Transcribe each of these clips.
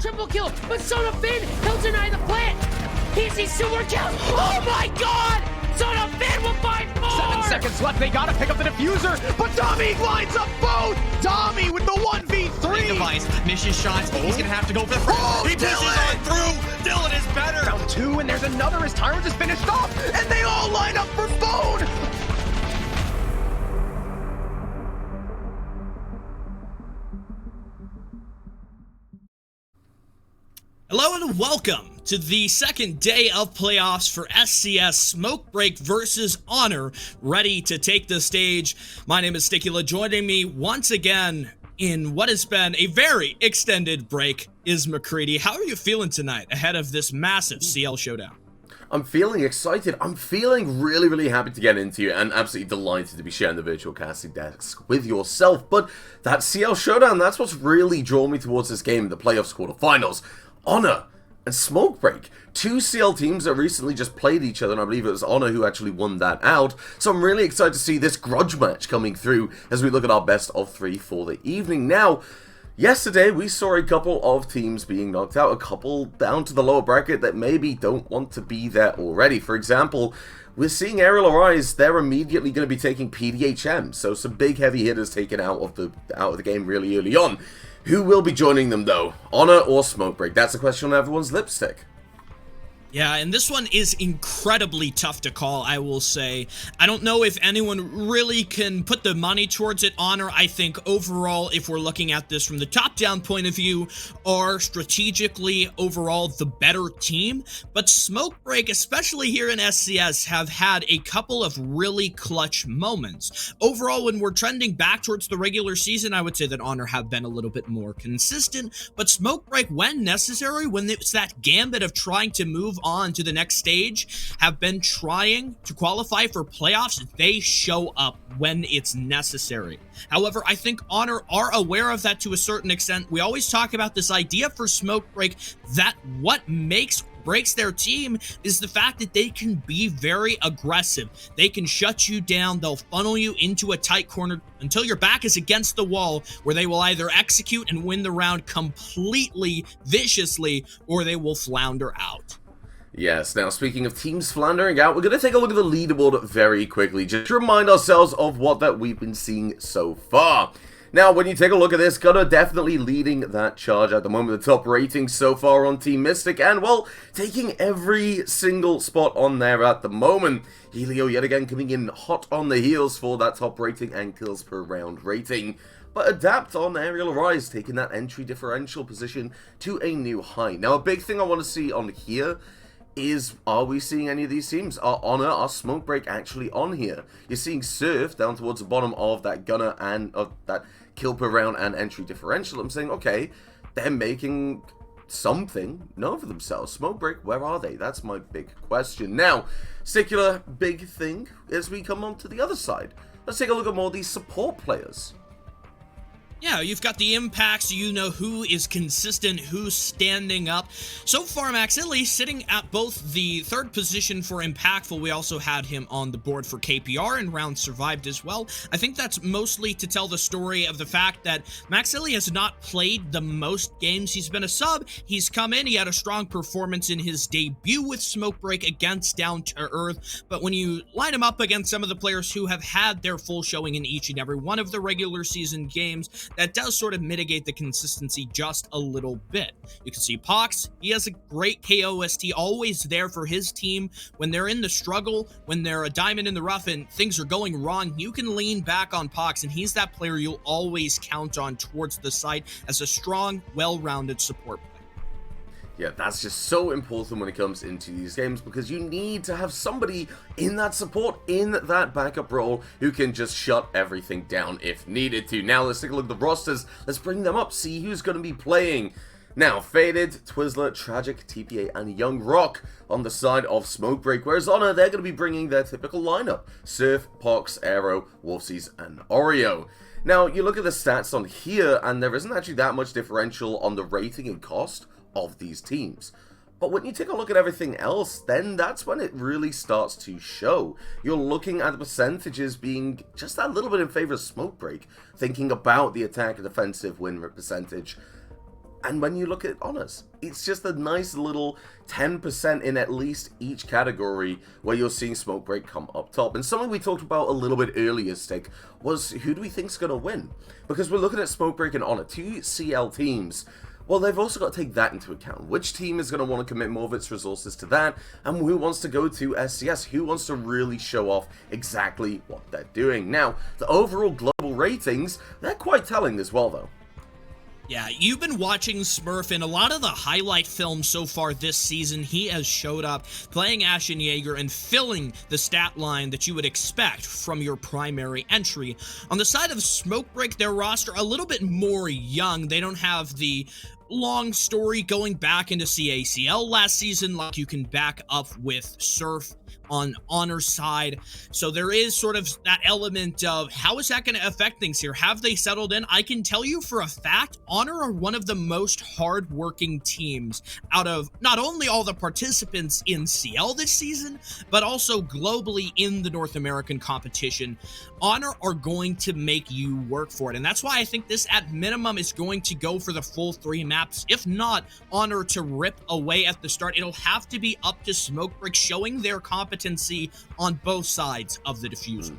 triple kill, but Son of Finn, he'll deny the plant. Easy super kill. Oh my god! Son of Finn will find more! 7 seconds left, they gotta pick up the diffuser, but Tommy lines up both! Tommy with the 1v3! Device, mission shots, he's gonna have to go for the front. He pushes on through! Dylan is better! Round 2, and there's another as Tyrant is finished off, and they all line up for Bone! Hello and welcome to the second day of playoffs for SCS Smoke Break versus Honor, ready to take the stage. My name is Sticula. Joining me once again in what has been a very extended break is McCready. How are you feeling tonight ahead of this massive CL showdown? I'm feeling excited. I'm feeling really happy to get into it and absolutely delighted to be sharing the virtual casting desk with yourself. But that CL showdown, that's what's really drawn me towards this game, the playoffs quarterfinals. Honor and Smoke Break, two CL teams that recently just played each other, and I believe it was Honor who actually won that out. So I'm really excited to see this grudge match coming through as we look at our best of 3 for the evening. Now, yesterday we saw a couple of teams being knocked out, a couple down to the lower bracket that maybe don't want to be there already. For example, we're seeing Aerial Arise, they're immediately going to be taking PDHM, so some big heavy hitters taken out of the game really early on. Who will be joining them though? Honor or Smoke Break? That's the question on everyone's lipstick. Yeah, and this one is incredibly tough to call, I will say. I don't know if anyone really can put the money towards it. Honor, I think, overall, if we're looking at this from the top-down point of view, are strategically, overall, the better team. But Smoke Break, especially here in SCS, have had a couple of really clutch moments. Overall, when we're trending back towards the regular season, I would say that Honor have been a little bit more consistent. But Smoke Break, when necessary, when it's that gambit of trying to move on to the next stage, have been trying to qualify for playoffs. They show up when it's necessary. However, I think Honor are aware of that to a certain extent. We always talk about this idea for Smoke Break that what breaks their team is the fact that they can be very aggressive. They can shut you down. They'll funnel you into a tight corner until your back is against the wall, where they will either execute and win the round completely viciously, or they will flounder out. Yes, now speaking of teams floundering out, we're going to take a look at the leaderboard very quickly, just to remind ourselves of what that we've been seeing so far. Now, when you take a look at this, Gunner definitely leading that charge at the moment. The top rating so far on Team Mystic, and, well, taking every single spot on there at the moment. Helio yet again coming in hot on the heels for that top rating and kills per round rating. But Adapt on Aerial Arise, taking that entry differential position to a new high. Now, a big thing I want to see on here is, are we seeing any of these teams? Are Honor, are Smoke Break actually on here? You're seeing Surf down towards the bottom of that Gunner and of that kill per round and entry differential. I'm saying, okay, they're making something known for themselves. Smoke Break, where are they? That's my big question. Now, particular big thing as we come on to the other side. Let's take a look at more of these support players. Yeah, you've got the impacts, you know who is consistent, who's standing up. So far, Maxilli sitting at both the third position for Impactful. We also had him on the board for KPR and round survived as well. I think that's mostly to tell the story of the fact that Maxilli has not played the most games. He's been a sub. He's come in. He had a strong performance in his debut with Smoke Break against Down to Earth. But when you line him up against some of the players who have had their full showing in each and every one of the regular season games, that does sort of mitigate the consistency just a little bit. You can see Pox, he has a great KOST, always there for his team. When they're in the struggle, when they're a diamond in the rough and things are going wrong, you can lean back on Pox, and he's that player you'll always count on towards the side as a strong, well-rounded support player. Yeah, that's just so important when it comes into these games, because you need to have somebody in that support, in that backup role, who can just shut everything down if needed to. Now, let's take a look at the rosters. Let's bring them up, see who's going to be playing. Now, Faded, Twizzler, Tragic, TPA, and Young Rock on the side of Smoke Break, whereas Honor, they're going to be bringing their typical lineup. Surf, Pox, Aero, Wolfsies, and Oreo. Now, you look at the stats on here, and there isn't actually that much differential on the rating and cost of these teams. But when you take a look at everything else, then that's when it really starts to show. You're looking at the percentages being just that little bit in favor of Smoke Break, thinking about the attack and defensive win percentage. And when you look at honors, it's just a nice little 10% in at least each category where you're seeing Smoke Break come up top. And something we talked about a little bit earlier, Stick, was who do we think's going to win? Because we're looking at Smoke Break and Honor, two CL teams. Well, they've also got to take that into account. Which team is going to want to commit more of its resources to that? And who wants to go to SCS? Who wants to really show off exactly what they're doing? Now, the overall global ratings, they're quite telling as well, though. Yeah, you've been watching Smurf in a lot of the highlight films so far this season. He has showed up playing Ashen Jaeger and filling the stat line that you would expect from your primary entry. On the side of Smokebreak, their roster a little bit more young. They don't have the long story going back into CACL last season like you can back up with Surf on Honor's side. So there is sort of that element of how is that going to affect things here? Have they settled in? I can tell you for a fact, Honor are one of the most hardworking teams out of not only all the participants in CL this season, but also globally in the North American competition. Honor are going to make you work for it. And that's why I think this at minimum is going to go for the full 3 maps. If not, Honor to rip away at the start. It'll have to be up to Smokebreak showing their competency on both sides of the diffuser.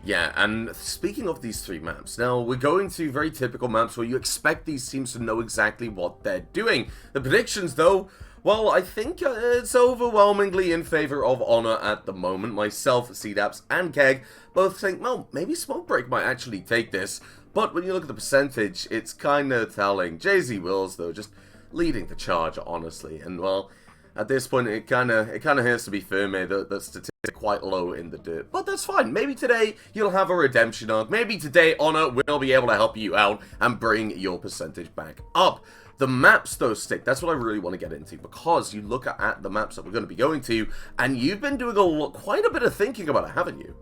Yeah, and speaking of these 3 maps, now we're going to very typical maps where you expect these teams to know exactly what they're doing. The predictions, though, well, I think it's overwhelmingly in favor of Honor at the moment. Myself, CDAPS, and Keg both think, well, maybe Smokebreak might actually take this. But when you look at the percentage, it's kind of telling. Jay-Z Wills, though, just leading the charge, honestly. And, well, at this point, it kind of has to be firm. The statistics are quite low in the dirt. But that's fine. Maybe today you'll have a redemption arc. Maybe today Honor will be able to help you out and bring your percentage back up. The maps, though, Stick, that's what I really want to get into, because you look at the maps that we're going to be going to, and you've been doing quite a bit of thinking about it, haven't you?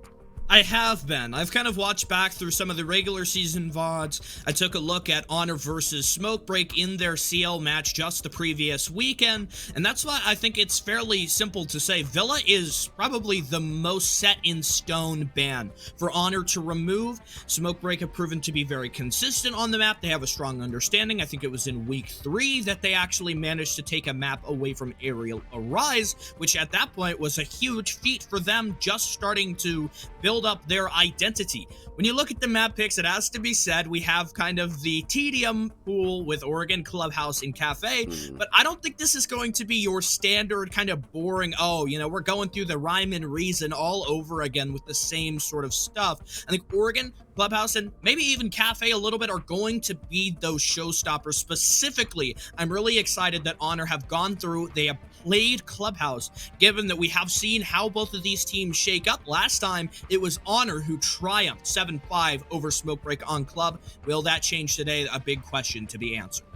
I have been. I've kind of watched back through some of the regular season VODs. I took a look at Honor versus Smokebreak in their CL match just the previous weekend, and that's why I think it's fairly simple to say Villa is probably the most set in stone ban for Honor to remove. Smokebreak have proven to be very consistent on the map. They have a strong understanding. I think it was in week 3 that they actually managed to take a map away from Aerial Arise, which at that point was a huge feat for them, just starting to build up their identity. When you look at the map picks, it has to be said, we have kind of the tedium pool with Oregon, Clubhouse, and Cafe, but I don't think this is going to be your standard kind of boring, oh, you know, we're going through the rhyme and reason all over again with the same sort of stuff. I think Oregon, Clubhouse, and maybe even Cafe a little bit are going to be those showstoppers. Specifically, I'm really excited that Honor have gone through, they have played Clubhouse, given that we have seen how both of these teams shake up. Last time, it was Honor who triumphed 7-5 over Smokebreak on Club. Will that change today? A big question to be answered.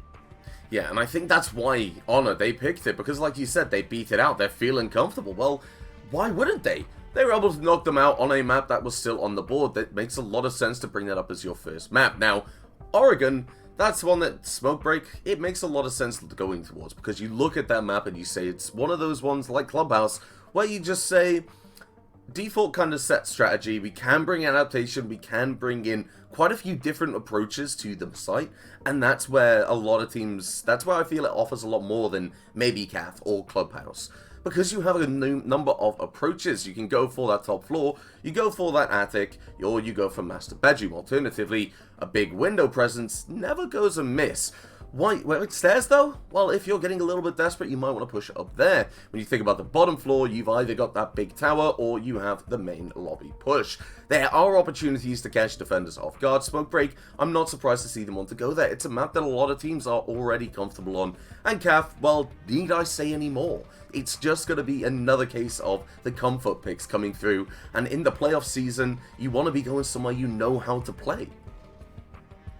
Yeah, and I think that's why Honor, they picked it, because like you said, they beat it out, they're feeling comfortable. Well, why wouldn't they? They were able to knock them out on a map that was still on the board. That makes a lot of sense to bring that up as your first map. Now, Oregon, that's one that Smokebreak, it makes a lot of sense going towards, because you look at that map and you say it's one of those ones like Clubhouse where you just say, default kind of set strategy, we can bring adaptation, we can bring in quite a few different approaches to the site, and that's where a lot of teams, that's where I feel it offers a lot more than maybe CAF or Clubhouse. Because you have a number of approaches. You can go for that top floor, you go for that attic, or you go for master bedroom. Alternatively, a big window presence never goes amiss. Why? Well, stairs though? Well, if you're getting a little bit desperate, you might want to push it up there. When you think about the bottom floor, you've either got that big tower or you have the main lobby push. There are opportunities to catch defenders off guard. Smokebreak, I'm not surprised to see them want to go there. It's a map that a lot of teams are already comfortable on. And CAF, well, need I say any more? It's just going to be another case of the comfort picks coming through. And in the playoff season, you want to be going somewhere you know how to play.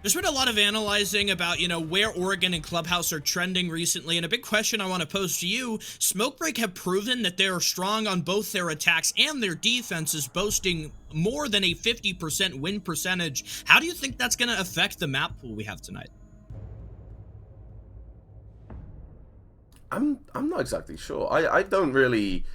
There's been a lot of analyzing about, you know, where Oregon and Clubhouse are trending recently, and a big question I want to pose to you, Smokebreak have proven that they're strong on both their attacks and their defenses, boasting more than a 50% win percentage. How do you think that's going to affect the map pool we have tonight? I'm not exactly sure. I don't really...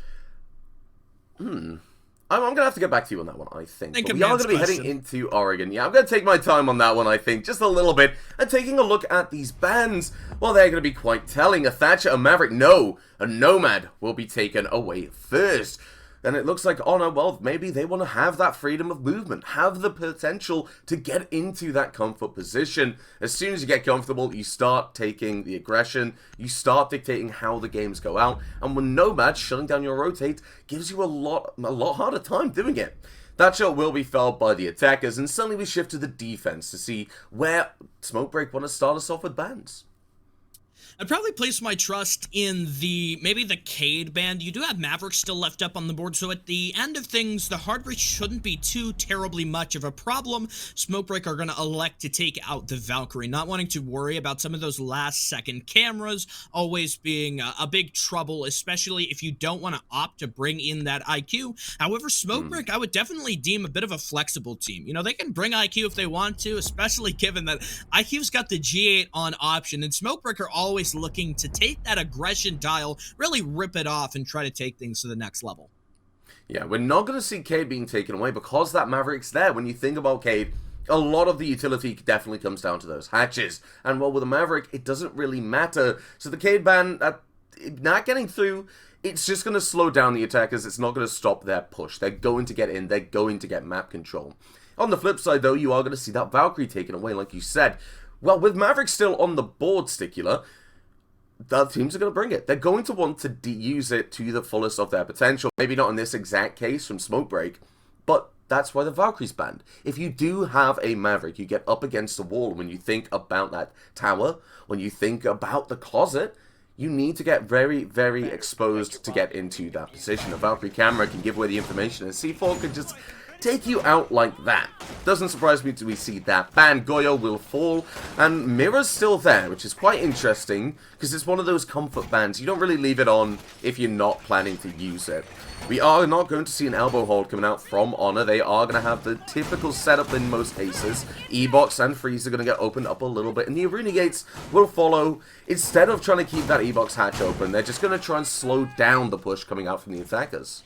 I'm going to have to get back to you on that one, I think. Think But a we are man's going to be heading question. into Oregon. Yeah, I'm going to take my time on that one, I think, just a little bit. And taking a look at these bans, well, they're going to be quite telling. A Thatcher, a Maverick, no. A Nomad will be taken away first. Then it looks like Honor, well, maybe they want to have that freedom of movement, have the potential to get into that comfort position. As soon as you get comfortable, you start taking the aggression, you start dictating how the games go out, and when Nomad shutting down your rotate gives you a lot harder time doing it. That shot will be felled by the attackers, and suddenly we shift to the defense to see where Smokebreak want to start us off with bans. I'd probably place my trust in maybe the Cade band. You do have Maverick still left up on the board, so at the end of things, the hard rate shouldn't be too terribly much of a problem. Smokebreak are going to elect to take out the Valkyrie, not wanting to worry about some of those last-second cameras always being a big trouble, especially if you don't want to opt to bring in that IQ. However, Smokebreak, I would definitely deem a bit of a flexible team. You know, they can bring IQ if they want to, especially given that IQ's got the G8 on option, and Smokebreak are always looking to take that aggression dial, really rip it off and try to take things to the next level. Yeah, we're not going to see Cade being taken away because that Maverick's there. When you think about Cade, a lot of the utility definitely comes down to those hatches. And well, with a Maverick, it doesn't really matter. So the Cade ban, not getting through, it's just going to slow down the attackers. It's not going to stop their push. They're going to get in. They're going to get map control. On the flip side, though, you are going to see that Valkyrie taken away, like you said. Well, with Maverick still on the board, Stickula, the teams are going to bring it. They're going to want to use it to the fullest of their potential. Maybe not in this exact case from Smokebreak, but that's why the Valkyrie's banned. If you do have a Maverick, you get up against the wall. When you think about that tower, when you think about the closet, you need to get very, very exposed to get into that position. A Valkyrie camera can give away the information, and C4 could just take you out like that. Doesn't surprise me to see that ban. Goyo will fall, and Mirror's still there, which is quite interesting, because it's one of those comfort bans. You don't really leave it on if you're not planning to use it. We are not going to see an elbow hold coming out from Honor. They are going to have the typical setup in most cases. E-Box and Freeze are going to get opened up a little bit, and the Arena Gates will follow. Instead of trying to keep that E-Box hatch open, they're just going to try and slow down the push coming out from the attackers.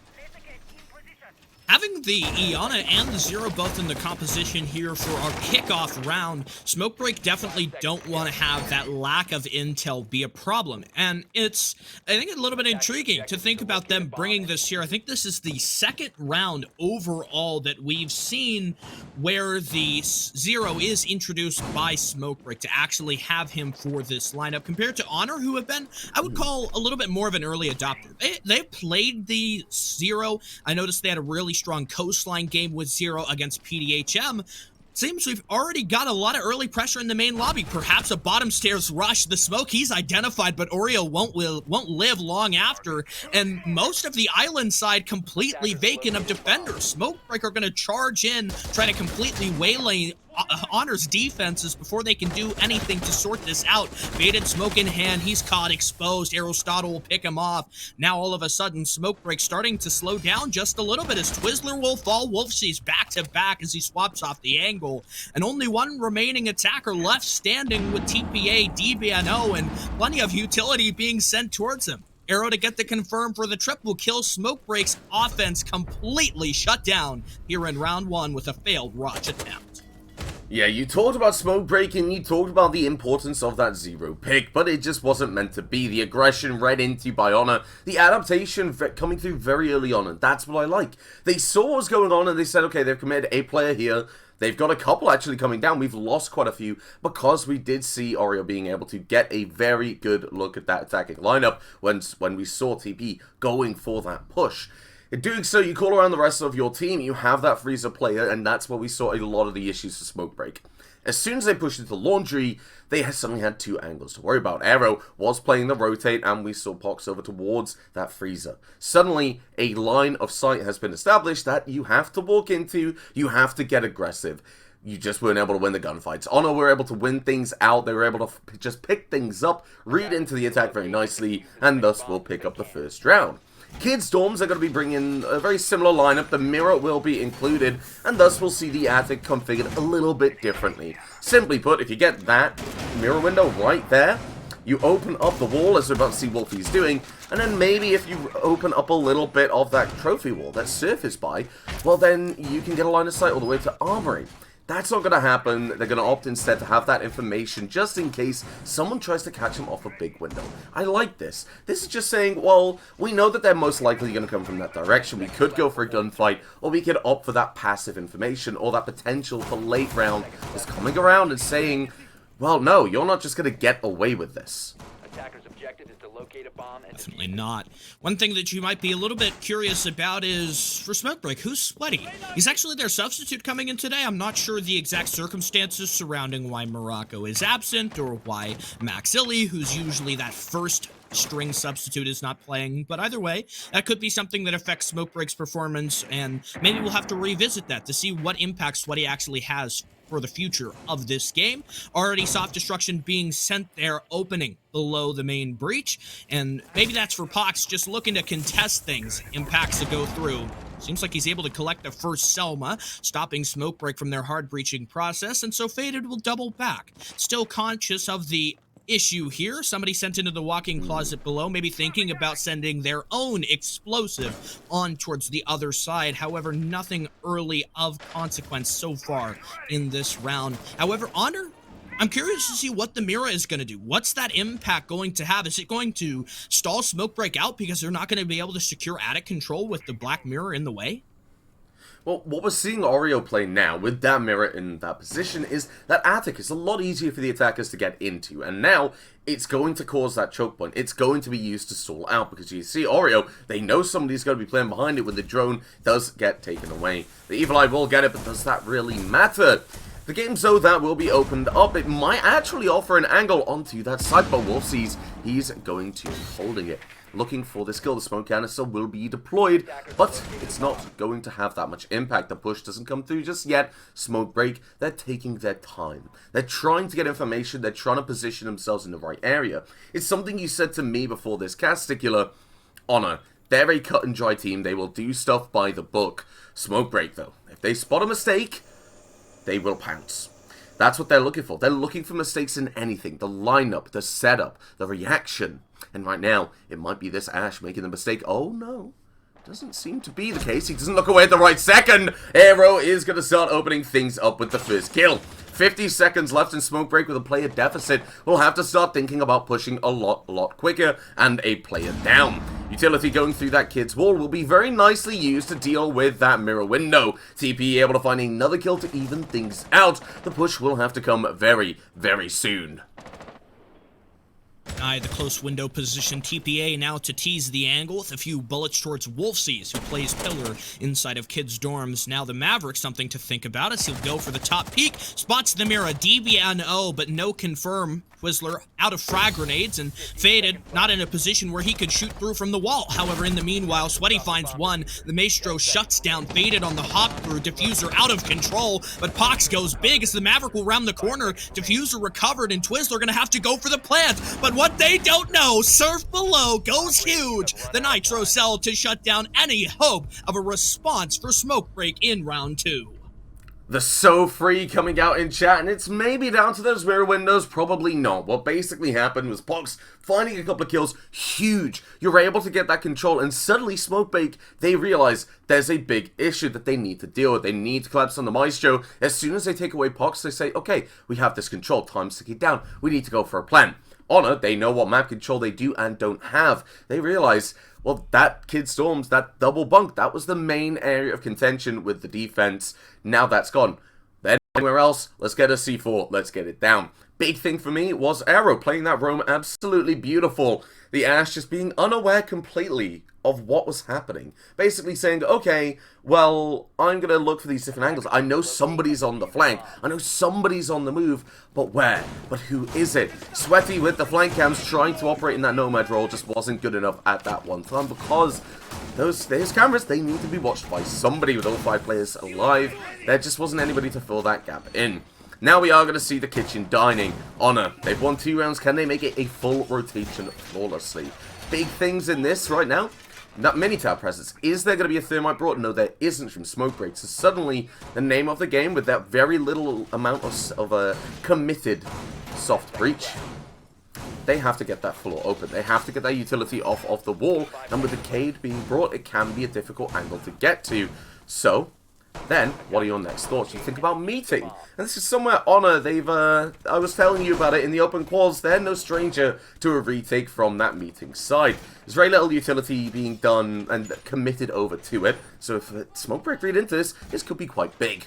Having the Iana and the Zero both in the composition here for our kickoff round, Smokebreak definitely don't want to have that lack of intel be a problem. And it's, I think, a little bit intriguing to think about them bringing this here. I think this is the second round overall that we've seen where the Zero is introduced by Smokebreak to actually have him for this lineup, compared to Honor, who have been, I would call, a little bit more of an early adopter. They played the Zero. I noticed they had a really strong coastline game with Zero against PDHM. Seems we've already got a lot of early pressure in the main lobby. Perhaps a bottom stairs rush. The smoke he's identified, but Oreo won't live long after. And most of the island side completely vacant of defenders. Smokebreak are going to charge in, try to completely waylay Honor's defenses before they can do anything to sort this out. Baited smoke in hand, he's caught exposed. Aristotle will pick him off. Now all of a sudden, Smokebreak starting to slow down just a little bit as Twizzler will fall. Wolf sees back to back as he swaps off the angle. And only one remaining attacker left standing with TPA, DBNO, and plenty of utility being sent towards him. Arrow to get the confirm for the trip will kill Smokebreak's offense completely shut down here in round one with a failed rush attempt. Yeah, you talked about Smokebreak and you talked about the importance of that Zero pick, but it just wasn't meant to be. The aggression read into by Honor, the adaptation coming through very early on, and that's what I like. They saw what was going on and they said, okay, they've committed a player here. They've got a couple actually coming down. We've lost quite a few because we did see Oreo being able to get a very good look at that attacking lineup when we saw TP going for that push. In doing so, you call around the rest of your team, you have that freezer player, and that's where we saw a lot of the issues for Smokebreak. As soon as they pushed into Laundry, they suddenly had two angles to worry about. Arrow was playing the rotate, and we saw Pox over towards that freezer. Suddenly, a line of sight has been established that you have to walk into, you have to get aggressive. You just weren't able to win the gunfights. Honor were able to win things out, they were able to just pick things up, read into the attack very nicely, and thus will pick up the first round. Kids Dorms are going to be bringing a very similar lineup. The mirror will be included, and thus we'll see the attic configured a little bit differently. Simply put, if you get that mirror window right there, You open up the wall, as we're about to see Wolfie's doing, and then maybe if you open up a little bit of that trophy wall, that surface by, well then you can get a line of sight all the way to Armory. That's not going to happen. They're going to opt instead to have that information just in case someone tries to catch them off a big window. I like this. This is just saying, well, we know that they're most likely going to come from that direction. We could go for a gunfight, or we could opt for that passive information, or that potential for late round is coming around and saying, well, no, you're not just going to get away with this. Attacker's objective is to locate a bomb and Definitely not. One thing that you might be a little bit curious about is, for Smokebreak, who's Sweaty? He's actually their substitute coming in today. I'm not sure the exact circumstances surrounding why Morocco is absent, or why Max Illy, who's usually that first string substitute, is not playing, but either way, that could be something that affects Smokebreak's performance, and maybe we'll have to revisit that to see what impact Sweaty actually has for the future of this game. Already soft destruction being sent there, opening below the main breach, and maybe that's for Pox just looking to contest things. Impacts to go through. Seems like he's able to collect the first Selma, stopping Smokebreak from their hard breaching process, and so Faded will double back. Still conscious of the issue here. Somebody sent into the walk-in closet below, maybe thinking about sending their own explosive on towards the other side. However, nothing early of consequence so far in this round. However, Honor, I'm curious to see what the Mira is going to do. What's that impact going to have? Is it going to stall Smokebreak out because they're not going to be able to secure attic control with the Black Mirror in the way? Well, what we're seeing Oreo play now, with that mirror in that position, is that attic is a lot easier for the attackers to get into, and now it's going to cause that choke point. It's going to be used to stall out, because you see Oreo, they know somebody's going to be playing behind it when the drone does get taken away. The Evil Eye will get it, but does that really matter? The game, so that will be opened up. It might actually offer an angle onto that side, but Wolf sees he's going to be holding it. Looking for this kill. The smoke canister will be deployed, but it's not going to have that much impact. The push doesn't come through just yet. Smokebreak, they're taking their time. They're trying to get information. They're trying to position themselves in the right area. It's something you said to me before this Casticular. Honor, they're a cut and dry team. They will do stuff by the book. Smokebreak, though, if they spot a mistake, they will pounce. That's what they're looking for. They're looking for mistakes in anything. The lineup, the setup, the reaction. And right now, it might be this Ash making the mistake. Oh, no. Doesn't seem to be the case. He doesn't look away at the right second. Aero is going to start opening things up with the first kill. 50 seconds left in Smokebreak with a player deficit. We'll have to start thinking about pushing a lot quicker and a player down. Utility going through that kid's wall will be very nicely used to deal with that mirror window. TP able to find another kill to even things out. The push will have to come very, very soon. The close window position. TPA now to tease the angle with a few bullets towards Wolfseas, who plays pillar inside of kids' dorms. Now the Maverick, something to think about as he'll go for the top peak. Spots the Mira, DBNO, but no confirm. Twizzler out of frag grenades, and Faded not in a position where he could shoot through from the wall. However, in the meanwhile, Sweaty finds one. The Maestro shuts down Faded on the hop through. Diffuser out of control, but Pox goes big as the Maverick will round the corner. Diffuser recovered, and Twizzler gonna have to go for the plant. But what they don't know, Surf below goes huge. The Nitro Cell to shut down any hope of a response for Smokebreak in round 2. The So Free coming out in chat, and it's maybe down to those mirror windows, probably not. What basically happened was Pox finding a couple of kills, huge. You're able to get that control, and suddenly Smokebreak, they realize there's a big issue that they need to deal with. They need to collapse on the Maestro. As soon as they take away Pox, they say, okay, we have this control, time's ticking down, we need to go for a plan. Honor, they know what map control they do and don't have. They realize, well, that Kid Storms, that double bunk, that was the main area of contention with the defense. Now that's gone. Then anywhere else, let's get a C4, let's get it down. Big thing for me was Aero playing that roam absolutely beautiful. The Ash just being unaware completely of what was happening. Basically saying, okay, well, I'm going to look for these different angles. I know somebody's on the flank. I know somebody's on the move. But where? But who is it? Sweaty with the flank cams trying to operate in that Nomad role just wasn't good enough at that one time because those cameras, they need to be watched by somebody with all 5 players alive. There just wasn't anybody to fill that gap in. Now we are going to see the kitchen dining. Honor, they've won 2 rounds. Can they make it a full rotation flawlessly? Big things in this right now. That mini-tower presence. Is there going to be a thermite brought? No, there isn't from Smokebreak. So suddenly, the name of the game with that very little amount of a committed soft breach. they have to get that floor open. They have to get that utility off of the wall, and with the Cade being brought, it can be a difficult angle to get to. So, then, what are your next thoughts? You think about meeting. And this is somewhere Honor, they've, I was telling you about it in the open quals, they're no stranger to a retake from that meeting side. There's very little utility being done and committed over to it, so if Smokebreak read into this could be quite big.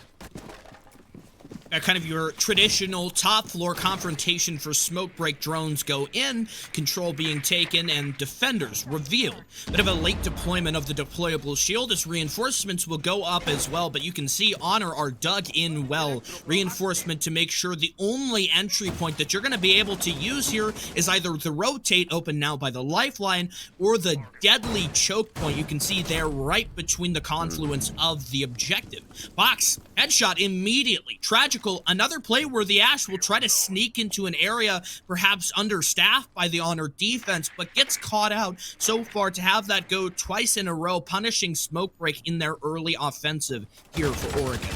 Kind of your traditional top floor confrontation for smoke break drones go in, control being taken, and defenders revealed. Bit of a late deployment of the deployable shield as reinforcements will go up as well, but you can see Honor are dug in well. Reinforcement to make sure the only entry point that you're going to be able to use here is either the rotate open now by the lifeline or the deadly choke point you can see there right between the confluence of the objective. Box, headshot immediately. Tragical. Another play where the Ash will try to sneak into an area perhaps understaffed by the Honor defense, but gets caught out so far to have that go twice in a row, punishing Smokebreak in their early offensive here for Oregon.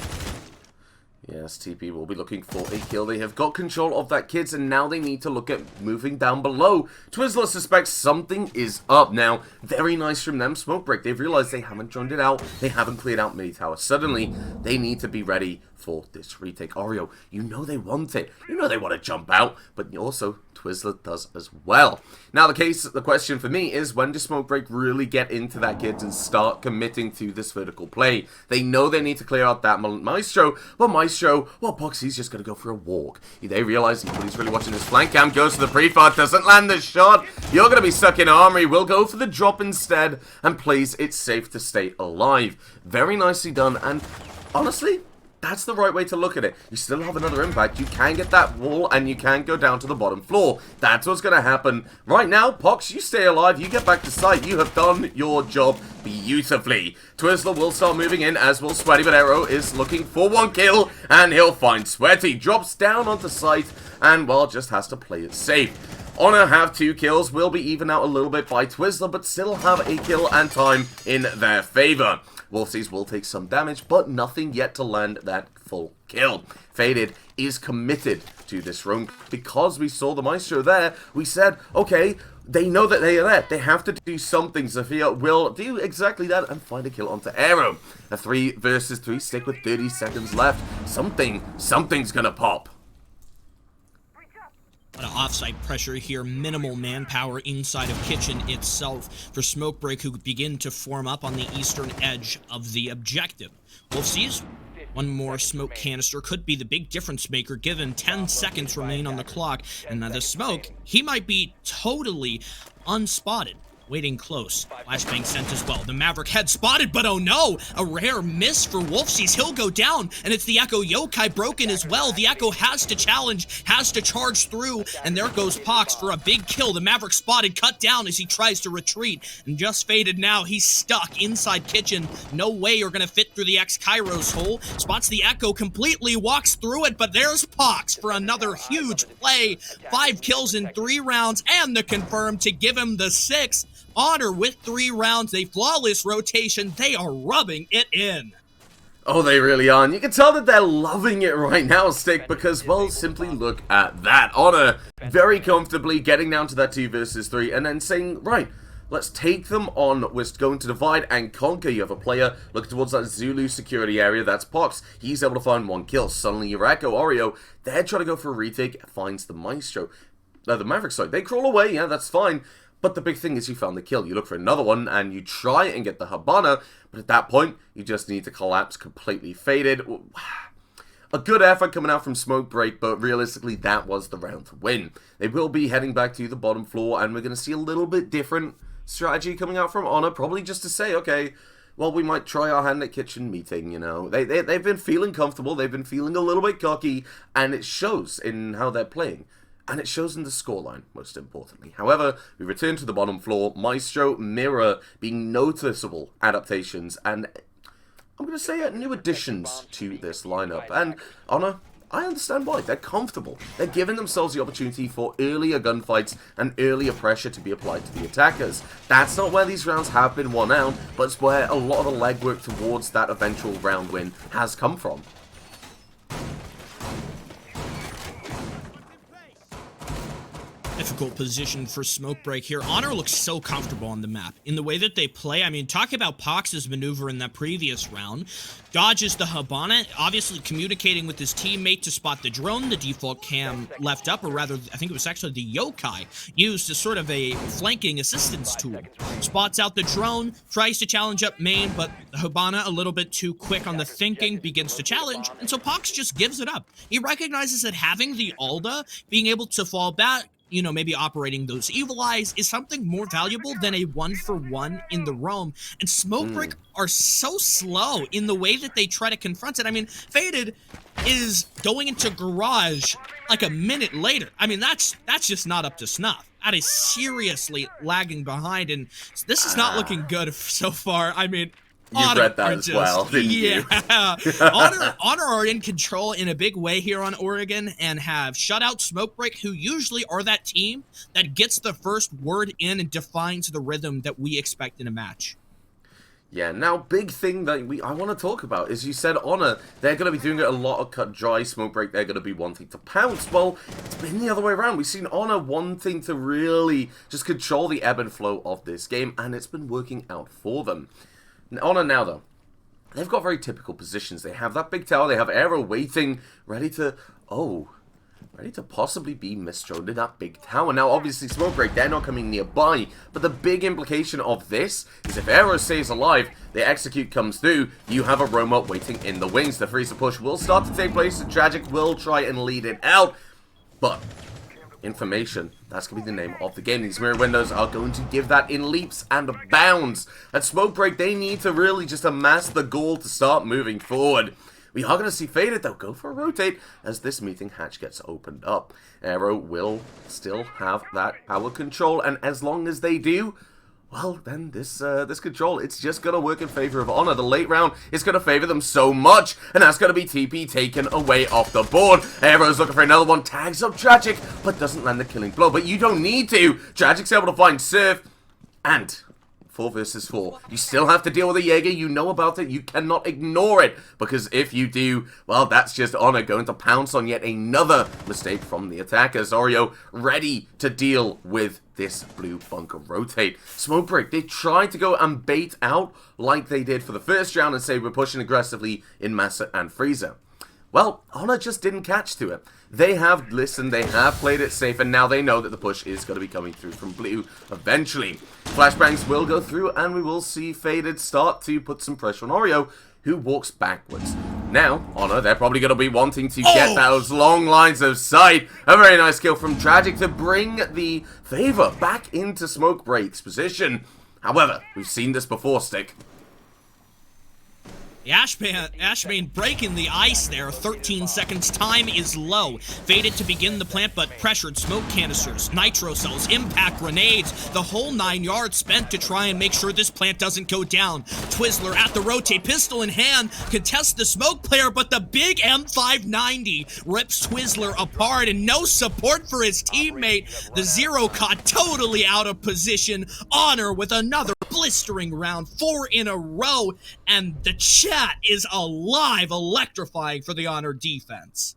Yes, TP will be looking for a kill. They have got control of that kids, and now they need to look at moving down below. Twizzler suspects something is up now. Very nice from them. Smokebreak, they've realized they haven't joined it out. They haven't cleared out mid tower. Suddenly, they need to be ready for this retake. Oreo, you know they want it. You know they want to jump out, but also Twizzler does as well. Now the question for me is, when does Smokebreak really get into that kids and start committing to this vertical play? They know they need to clear out that Maestro, but Maestro, well, Boxy's just going to go for a walk. They realize nobody's really watching this flank cam, goes to the pre-fire, doesn't land the shot. You're going to be stuck in armory. Will go for the drop instead and plays it safe to stay alive. Very nicely done, and honestly, that's the right way to look at it. You still have another impact. You can get that wall, and you can go down to the bottom floor. That's what's going to happen. Right now, Pox, you stay alive. You get back to site. You have done your job beautifully. Twizzler will start moving in, as will Sweaty, but Arrow is looking for one kill, and he'll find Sweaty. Drops down onto site, and, well, just has to play it safe. Honor have 2 kills, will be even out a little bit by Twizzler, but still have a kill and time in their favor. Wolfsies will take some damage, but nothing yet to land that full kill. Faded is committed to this room. Because we saw the Maestro there, we said, okay, they know that they are there. They have to do something. Zofia will do exactly that and find a kill onto Arrow. A 3 versus 3 stick with 30 seconds left. Something's gonna pop. A lot of offside pressure here, minimal manpower inside of Kitchen itself for Smokebreak, who begin to form up on the eastern edge of the objective. Wolf sees one more smoke canister, could be the big difference maker given 10 seconds remain on the clock, and now the smoke, he might be totally unspotted. Waiting close. Flashbang sent as well. The Maverick head spotted, but oh no! A rare miss for Wolfsies. He'll go down, and it's the Echo Yokai broken as well. The Echo has to challenge, has to charge through, and there goes Pox for a big kill. The Maverick spotted, cut down as he tries to retreat, and just faded now. He's stuck inside Kitchen. No way you're gonna fit through the X-Kairos hole. Spots the Echo completely, walks through it, but there's Pox for another huge play. 5 kills in 3 rounds, and the confirm to give him the 6th. Honor with 3 rounds, a flawless rotation. They are rubbing it in. Oh, they really are. And you can tell that they're loving it right now, Stick, because, well, simply look at that. Honor very comfortably getting down to that 2 versus 3 and then saying, right, let's take them on. We're going to divide and conquer. You have a player look towards that Zulu security area. That's Pox. He's able to find 1 kill. Suddenly, your Echo, Oreo, they're trying to go for a retake, finds the Maestro. The Maverick side, they crawl away. Yeah, that's fine. But the big thing is you found the kill. You look for another one, and you try and get the Habana, but at that point, you just need to collapse completely. Faded. A good effort coming out from Smokebreak, but realistically, that was the round to win. They will be heading back to the bottom floor, and we're going to see a little bit different strategy coming out from Honor, probably just to say, okay, well, we might try our hand at Kitchen meeting, you know. They've been feeling comfortable, they've been feeling a little bit cocky, and it shows in how they're playing. And it shows in the scoreline, most importantly. However, we return to the bottom floor. Maestro, Mirror being noticeable adaptations. And I'm going to say new additions to this lineup. And Honor, I understand why. They're comfortable. They're giving themselves the opportunity for earlier gunfights and earlier pressure to be applied to the attackers. That's not where these rounds have been won out, but it's where a lot of the legwork towards that eventual round win has come from. difficult position for Smoke Break here. Honor looks so comfortable on the map. In the way that they play, I mean, talk about Pox's maneuver in that previous round. Dodges the Habana, obviously communicating with his teammate to spot the drone. The default cam left up, or rather, I think it was actually the yokai, used as sort of a flanking assistance tool. Spots out the drone, tries to challenge up main, but the Habana, a little bit too quick on the thinking, begins to challenge, and so Pox just gives it up. He recognizes that having the Alda, being able to fall back, you know, maybe operating those evil eyes is something more valuable than a 1-for-1 in the roam. And Smoke Break are so slow in the way that they try to confront it. I mean, Faded is going into garage like a minute later. I mean, that's just not up to snuff. That is seriously lagging behind, and this is not looking good so far. I mean, You read that as well, didn't you? Honor are in control in a big way here on Oregon and have shut out Smoke Break, who usually are that team that gets the first word in and defines the rhythm that we expect in a match. Yeah, now, big thing that I want to talk about is you said Honor, they're going to be doing a lot of cut dry. Smoke Break, they're going to be wanting to pounce. Well, it's been the other way around. We've seen Honor wanting to really just control the ebb and flow of this game, and it's been working out for them. Honor now, though, they've got very typical positions. They have that big tower, they have Aero waiting, ready to possibly be misthrown in that big tower. Now, obviously, Smoke Break, they're not coming nearby, but the big implication of this is if Aero stays alive, the execute comes through, you have a roam-up waiting in the wings. The freezer push will start to take place, and Tragic will try and lead it out, but information, that's going to be the name of the game. These mirror windows are going to give that in leaps and bounds. At Smoke Break, they need to really just amass the goal to start moving forward. We are going to see Faded, though, go for a rotate as this meeting hatch gets opened up. Aero will still have that power control, and as long as they do, well, then this control, it's just going to work in favor of Honor. The late round is going to favor them so much, and that's going to be TP taken away off the board. Aero's looking for another one, tags up Tragic, but doesn't land the killing blow. But you don't need to. Tragic's able to find Surf, and 4 versus 4. You still have to deal with a Jaeger. You know about it. You cannot ignore it. Because if you do, well, that's just Honor going to pounce on yet another mistake from the attackers. Oreo ready to deal with this blue bunker rotate. Smoke Break, they tried to go and bait out like they did for the first round and say we're pushing aggressively in Massa and Freezer. Well, Honor just didn't catch to it. They have listened, they have played it safe, and now they know that the push is going to be coming through from blue eventually. Flashbangs will go through, and we will see Faded start to put some pressure on Oreo, who walks backwards. Now, Honor, they're probably going to be wanting to get those long lines of sight. A very nice kill from Tragic to bring the favor back into Smoke Break's position. However, we've seen this before, Stick. The Ashbane breaking the ice there. 13 seconds. Time is low. Faded to begin the plant, but pressured. Smoke canisters, nitro cells, impact grenades. The whole 9 yards spent to try and make sure this plant doesn't go down. Twizzler at the rotate, pistol in hand, contests the smoke player, but the big M590 rips Twizzler apart, and no support for his teammate. The Zero caught totally out of position. Honor with another blistering round, 4 in a row, and the chat is alive, electrifying for the Honor defense.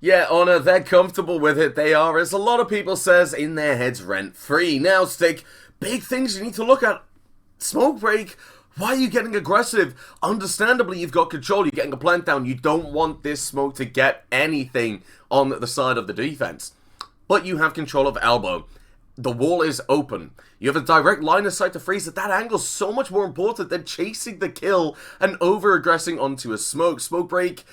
Yeah, Honor, they're comfortable with it. They are, as a lot of people says, in their heads rent-free. Now, Stick, big things you need to look at. Smoke Break, why are you getting aggressive? Understandably, you've got control. You're getting a plant down. You don't want this smoke to get anything on the side of the defense. But you have control of Elbow. The wall is open. You have a direct line of sight to Freezer. That angle's so much more important than chasing the kill and over-aggressing onto a smoke. Smoke Break,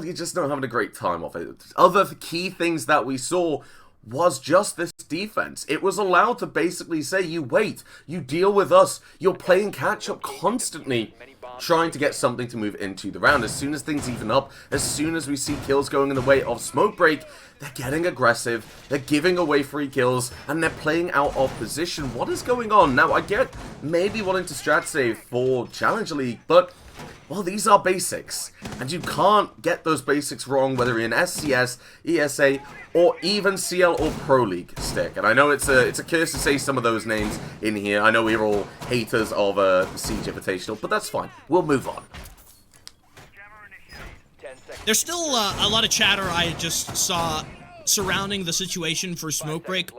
you're just not having a great time of it. Other key things that we saw was just this defense. It was allowed to basically say, you wait, you deal with us, you're playing catch-up constantly, trying to get something to move into the round. As soon as things even up, as soon as we see kills going in the way of Smoke Break, they're getting aggressive, they're giving away free kills, and they're playing out of position. What is going on? Now, I get maybe wanting to strat save for Challenger League, but well, these are basics, and you can't get those basics wrong, whether you're in SCS, ESA, or even CL or Pro League, Stick. And I know it's a curse to say some of those names in here. I know we're all haters of the Siege Invitational, but that's fine. We'll move on. There's still a lot of chatter I just saw surrounding the situation for Smoke Break.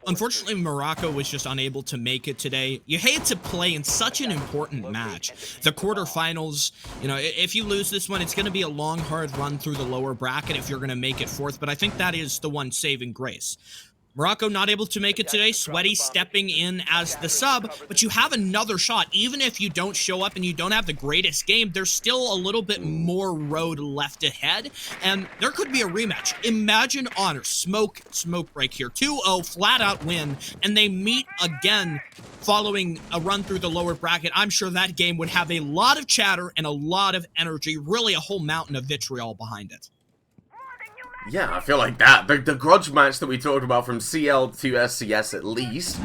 Unfortunately, Morocco was just unable to make it today. You hate to play in such an important match. The quarterfinals, you know, if you lose this one, it's going to be a long, hard run through the lower bracket if you're going to make it fourth, but I think that is the one saving grace. Morocco not able to make it today, Sweaty stepping in as the sub, but you have another shot. Even if you don't show up and you don't have the greatest game, there's still a little bit more road left ahead, and there could be a rematch. Imagine Honor, smoke break here, 2-0, flat out win, and they meet again following a run through the lower bracket. I'm sure that game would have a lot of chatter and a lot of energy, really a whole mountain of vitriol behind it. Yeah, I feel like that. The grudge match that we talked about from CL to SCS at least.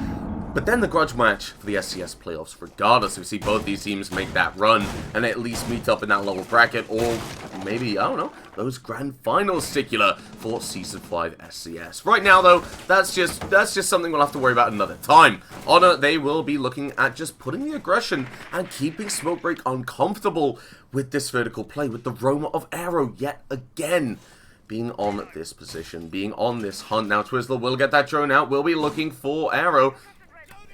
But then the grudge match for the SCS playoffs, regardless. We see both these teams make that run and at least meet up in that lower bracket, or maybe, I don't know, those grand finals particular for Season 5 SCS. Right now, though, that's just something we'll have to worry about another time. Honor, they will be looking at just putting the aggression and keeping Smokebreak uncomfortable with this vertical play, with the Roma of Arrow yet again. Being on this position, being on this hunt. Now, Twizzler will get that drone out. We'll be looking for Arrow.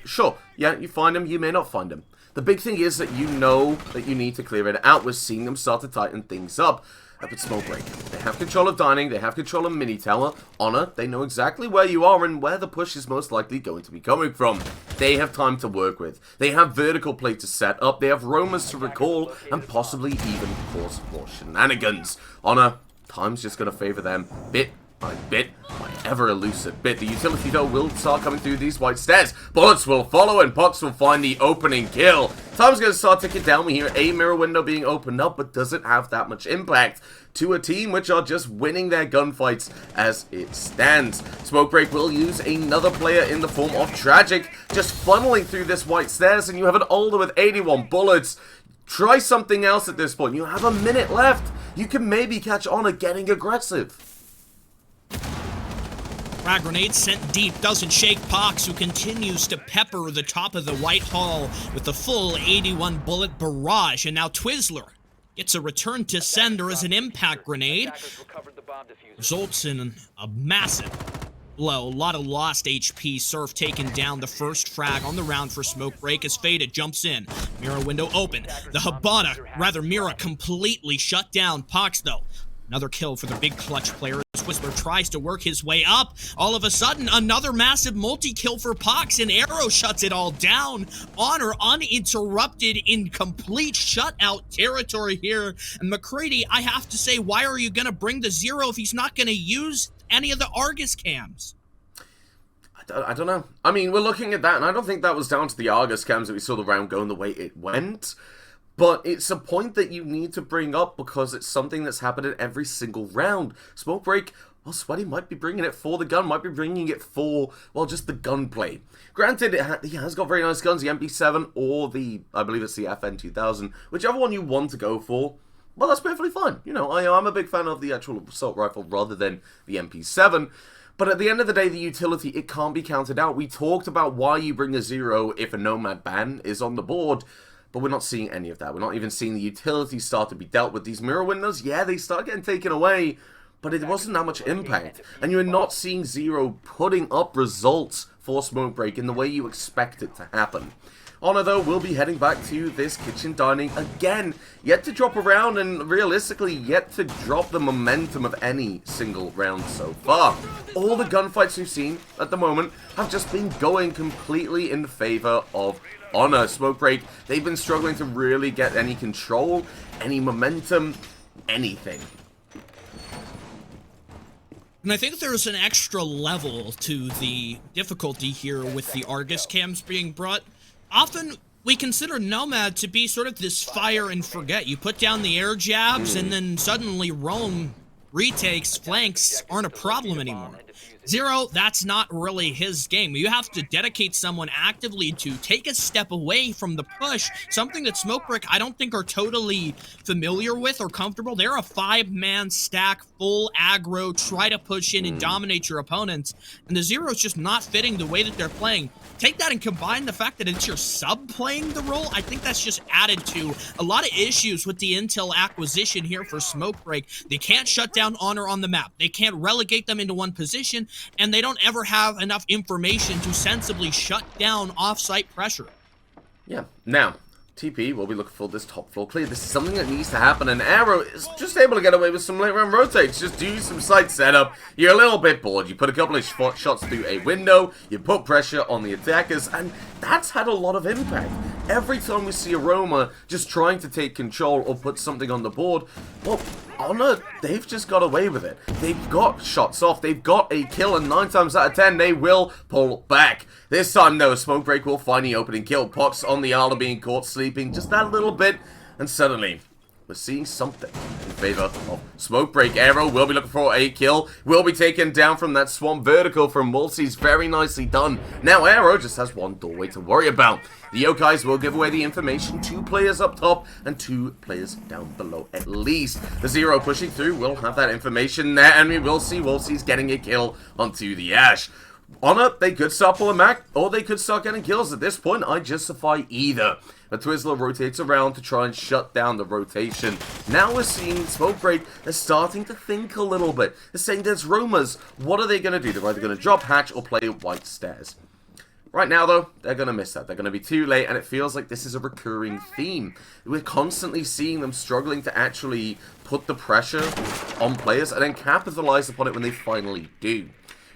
Sure, yeah, you find him, you may not find him. The big thing is that you know that you need to clear it out. We're seeing them start to tighten things up at Smokebreak. They have control of Dining, they have control of Mini Tower. Honor, they know exactly where you are and where the push is most likely going to be coming from. They have time to work with. They have vertical play to set up. They have roamers to recall and possibly even cause more shenanigans. Honor, time's just going to favor them bit by bit by ever elusive bit. The utility, though, will start coming through these white stairs. Bullets will follow and Pucks will find the opening kill. Time's going to start ticking down. We hear a mirror window being opened up, but doesn't have that much impact to a team which are just winning their gunfights as it stands. Smokebreak will use another player in the form of Tragic, just funneling through this white stairs, and you have an Older with 81 bullets. Try something else at this point. You have a minute left. You can maybe catch Honor getting aggressive. Frag grenade sent deep, doesn't shake Pox, who continues to pepper the top of the White Hall with the full 81 bullet barrage. And now Twizzler gets a return to sender as an impact grenade. Results in a massive blow. A lot of lost HP. Surf taking down the first frag on the round for Smokebreak as Faded jumps in. Mirror window open. The Habana, rather Mira, completely shut down. Pox, though, another kill for the big clutch player as Whistler tries to work his way up. All of a sudden, another massive multi-kill for Pox, and Arrow shuts it all down. Honor uninterrupted in complete shutout territory here. And McCready, I have to say, why are you going to bring the Zero if he's not going to use any of the Argus cams? I don't know. I mean, we're looking at that, and I don't think that was down to the Argus cams that we saw the round going the way it went. But it's a point that you need to bring up because it's something that's happened in every single round. Smokebreak, well, Sweaty might be bringing it for the gun, might be bringing it for, well, just the gunplay. Granted, he has got very nice guns, the MP7 or the, I believe it's the FN2000, whichever one you want to go for. Well, that's perfectly fine. You know, I'm a big fan of the actual assault rifle rather than the MP7. But at the end of the day, the utility, it can't be counted out. We talked about why you bring a Zero if a Nomad ban is on the board. But we're not seeing any of that. We're not even seeing the utility start to be dealt with. These mirror windows, yeah, they start getting taken away, but it wasn't that much impact. And you're not seeing Zero putting up results for Smokebreak in the way you expect it to happen. Honor, though, will be heading back to this kitchen dining again. Yet to drop a round, and realistically, yet to drop the momentum of any single round so far. All the gunfights we've seen at the moment have just been going completely in favor of Honor. Smokebreak, they've been struggling to really get any control, any momentum, anything. And I think there's an extra level to the difficulty here with the Argus cams being brought. Often, we consider Nomad to be sort of this fire and forget. You put down the air jabs, and then suddenly roam, retakes, flanks aren't a problem anymore. Zero, that's not really his game. You have to dedicate someone actively to take a step away from the push, something that Smokebreak I don't think are totally familiar with or comfortable. They're a 5-man stack, full aggro, try to push in and dominate your opponents, and the Zero's just not fitting the way that they're playing. Take that and combine the fact that it's your sub playing the role. I think that's just added to a lot of issues with the intel acquisition here for Smokebreak. They can't shut down Honor on the map. They can't relegate them into one position. and they don't ever have enough information to sensibly shut down off-site pressure. Yeah, now, TP will be looking for this top floor clear. This is something that needs to happen, and Arrow is just able to get away with some late round rotates. Just do some side setup. You're a little bit bored. You put a couple of shots through a window, you put pressure on the attackers, and that's had a lot of impact. Every time we see Aroma just trying to take control or put something on the board, well, Honor, they've just got away with it. They've got shots off, they've got a kill, and 9 times out of 10, they will pull back. This time, though, Smoke Break will find the opening kill. Pox on the Arla being caught sleeping just that little bit, and suddenly, we're seeing something in favor of Smoke Break. Arrow will be looking for a kill, will be taken down from that swamp vertical from Wolfsy's. Very nicely done. Now Arrow just has one doorway to worry about. The Yokais will give away the information. 2 players up top and 2 players down below at least. The Zero pushing through will have that information there, and we will see Wolfsy's getting a kill onto the Ash. Honor, they could start pulling back, or they could start getting kills. At this point, I justify either. The Twizzler rotates around to try and shut down the rotation. Now we're seeing Smoke Break. They're starting to think a little bit. They're saying there's Romas. What are they going to do? They're either going to drop hatch or play white stairs. Right now, though, they're going to miss that. They're going to be too late, and it feels like this is a recurring theme. We're constantly seeing them struggling to actually put the pressure on players and then capitalize upon it when they finally do.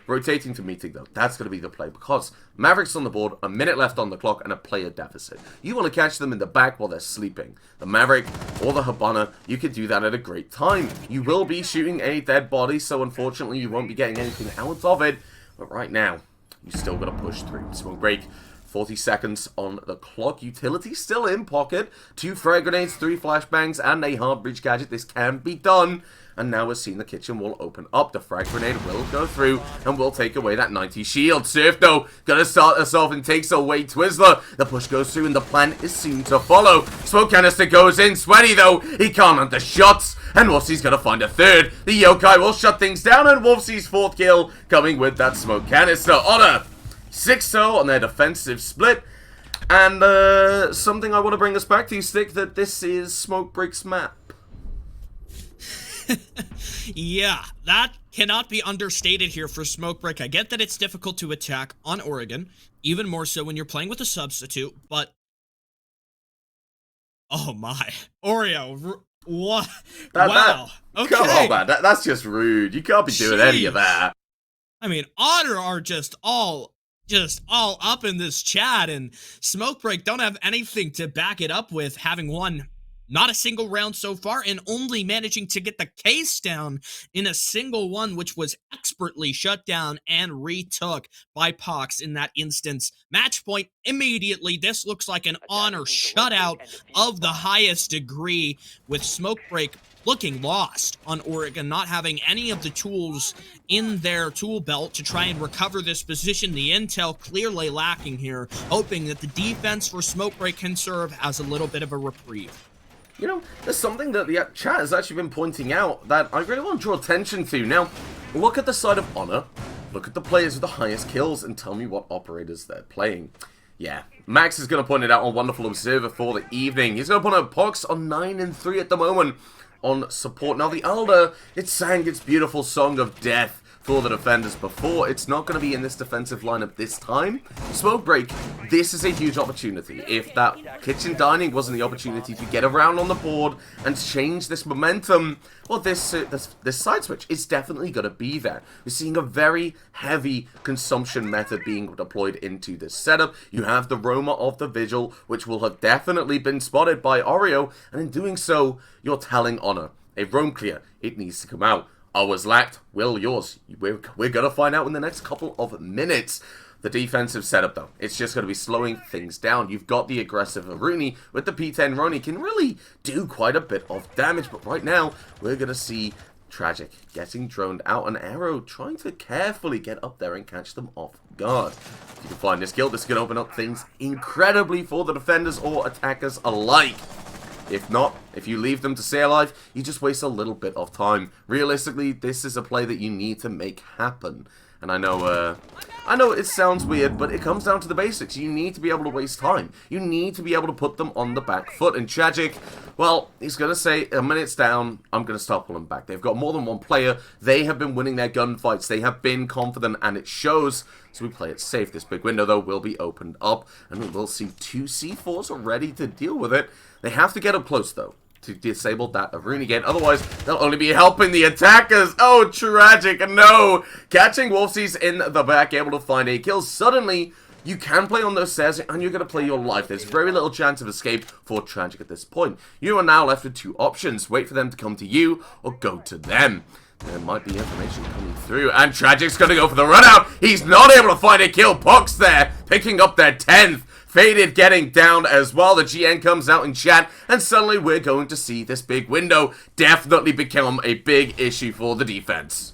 Rotating to meeting, though, that's going to be the play, because Maverick's on the board, a minute left on the clock, and a player deficit. You want to catch them in the back while they're sleeping. The Maverick or the Habana, you could do that at a great time. You will be shooting a dead body, so unfortunately you won't be getting anything out of it. But right now, you still got to push through. Smoke Break, 40 seconds on the clock. Utility still in pocket. 2 frag grenades, 3 flashbangs, and a hard breach gadget. This can be done. And now we're seeing the kitchen wall open up. The frag grenade will go through and will take away that 90 shield. Surf, though, gonna start us off and takes away Twizzler. The push goes through and the plan is soon to follow. Smoke canister goes in. Sweaty, though, he can't hunt the shots. And Wolfsy's gonna find a third. The Yokai will shut things down, and Wolfsy's 4th kill coming with that smoke canister. Honor 6-0 on their defensive split. And something I want to bring us back to, Stick, that this is Smoke Break's map. Yeah, that cannot be understated here for Smoke Break. I get that it's difficult to attack on Oregon, even more so when you're playing with a substitute, but... Oh my. Oreo, what? Wow. Okay. Come on, man. That's just rude. You can't be doing any of that. I mean, Honor are just all up in this chat, and Smoke Break don't have anything to back it up with, having won not a single round so far, and only managing to get the case down in a single one, which was expertly shut down and retook by Pox in that instance. Match point immediately. This looks like an Honor shutout of the highest degree, with Smoke Break looking lost on Oregon, not having any of the tools in their tool belt to try and recover this position. The intel clearly lacking here, hoping that the defense for Smoke Break can serve as a little bit of a reprieve. You know, there's something that the chat has actually been pointing out that I really want to draw attention to. Now, look at the side of Honor, look at the players with the highest kills, and tell me what operators they're playing. Yeah, Max is going to point it out on Wonderful Observer for the evening. He's going to point out Pox on 9 and 3 at the moment on support. Now, the Alder, it sang its beautiful song of death for the defenders before. It's not going to be in this defensive lineup this time. Smoke Break, this is a huge opportunity. If that kitchen dining wasn't the opportunity to get around on the board and change this momentum, well, this side switch is definitely going to be there. We're seeing a very heavy consumption method being deployed into this setup. You have the Roma of the Vigil, which will have definitely been spotted by Oreo, and in doing so, you're telling Honor, a roam clear, it needs to come out. Ours lacked, will yours. We're going to find out in the next couple of minutes. The defensive setup, though, it's just going to be slowing things down. You've got the aggressive Aruni with the P10 Roni, can really do quite a bit of damage. But right now, we're going to see Tragic getting droned out, and Arrow trying to carefully get up there and catch them off guard. If you can find this kill, this can open up things incredibly for the defenders or attackers alike. If not, if you leave them to stay alive, you just waste a little bit of time. Realistically, this is a play that you need to make happen. And I know it sounds weird, but it comes down to the basics. You need to be able to waste time. You need to be able to put them on the back foot. And Tragic, well, he's going to say, a minute's down, I'm going to start pulling back. They've got more than one player. They have been winning their gunfights. They have been confident, and it shows. So we play it safe. This big window, though, will be opened up, and we'll see 2 C4s are ready to deal with it. They have to get up close, though, to disable that Arun again. Otherwise, they'll only be helping the attackers. Oh, Tragic, no. Catching Wolfsies in the back, able to find a kill. Suddenly, you can play on those stairs, and you're going to play your life. There's very little chance of escape for Tragic at this point. You are now left with 2 options. Wait for them to come to you, or go to them. There might be information coming through, and Tragic's going to go for the run out. He's not able to find a kill. Puck's there, picking up their 10th. Faded getting down as well. The GN comes out in chat, and suddenly we're going to see this big window definitely become a big issue for the defense.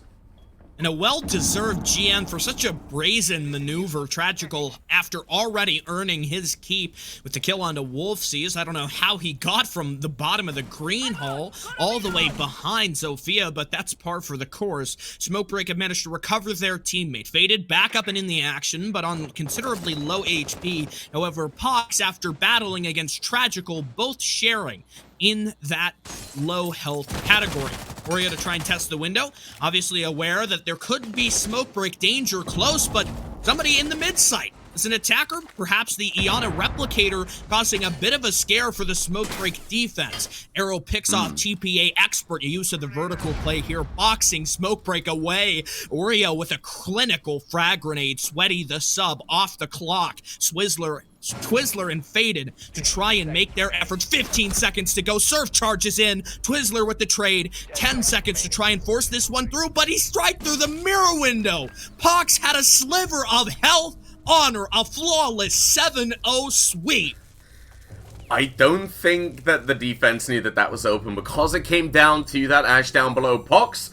And a well-deserved GM for such a brazen maneuver, Tragical, after already earning his keep with the kill onto Wolfsies. I don't know how he got from the bottom of the green hole all the way behind Zofia, but that's par for the course. Smokebreak have managed to recover their teammate. Faded back up and in the action, but on considerably low HP. However, Pox, after battling against Tragical, both sharing in that low health category. Oria to try and test the window, obviously aware that there could be smoke break danger close, but somebody in the mid site. As an attacker, perhaps the Iana replicator causing a bit of a scare for the smoke break defense. Arrow picks off TPA expert use of the vertical play here, boxing smoke break away. Oreo with a clinical frag grenade, Sweaty the sub off the clock. Twizzler and Faded to try and make their efforts. 15 seconds to go. Surf charges in. Twizzler with the trade. 10 seconds to try and force this one through, but he's right through the mirror window. Pox had a sliver of health. Honor a flawless 7-0 sweep. I don't think that the defense knew that that was open because it came down to that Ash down below. Pox,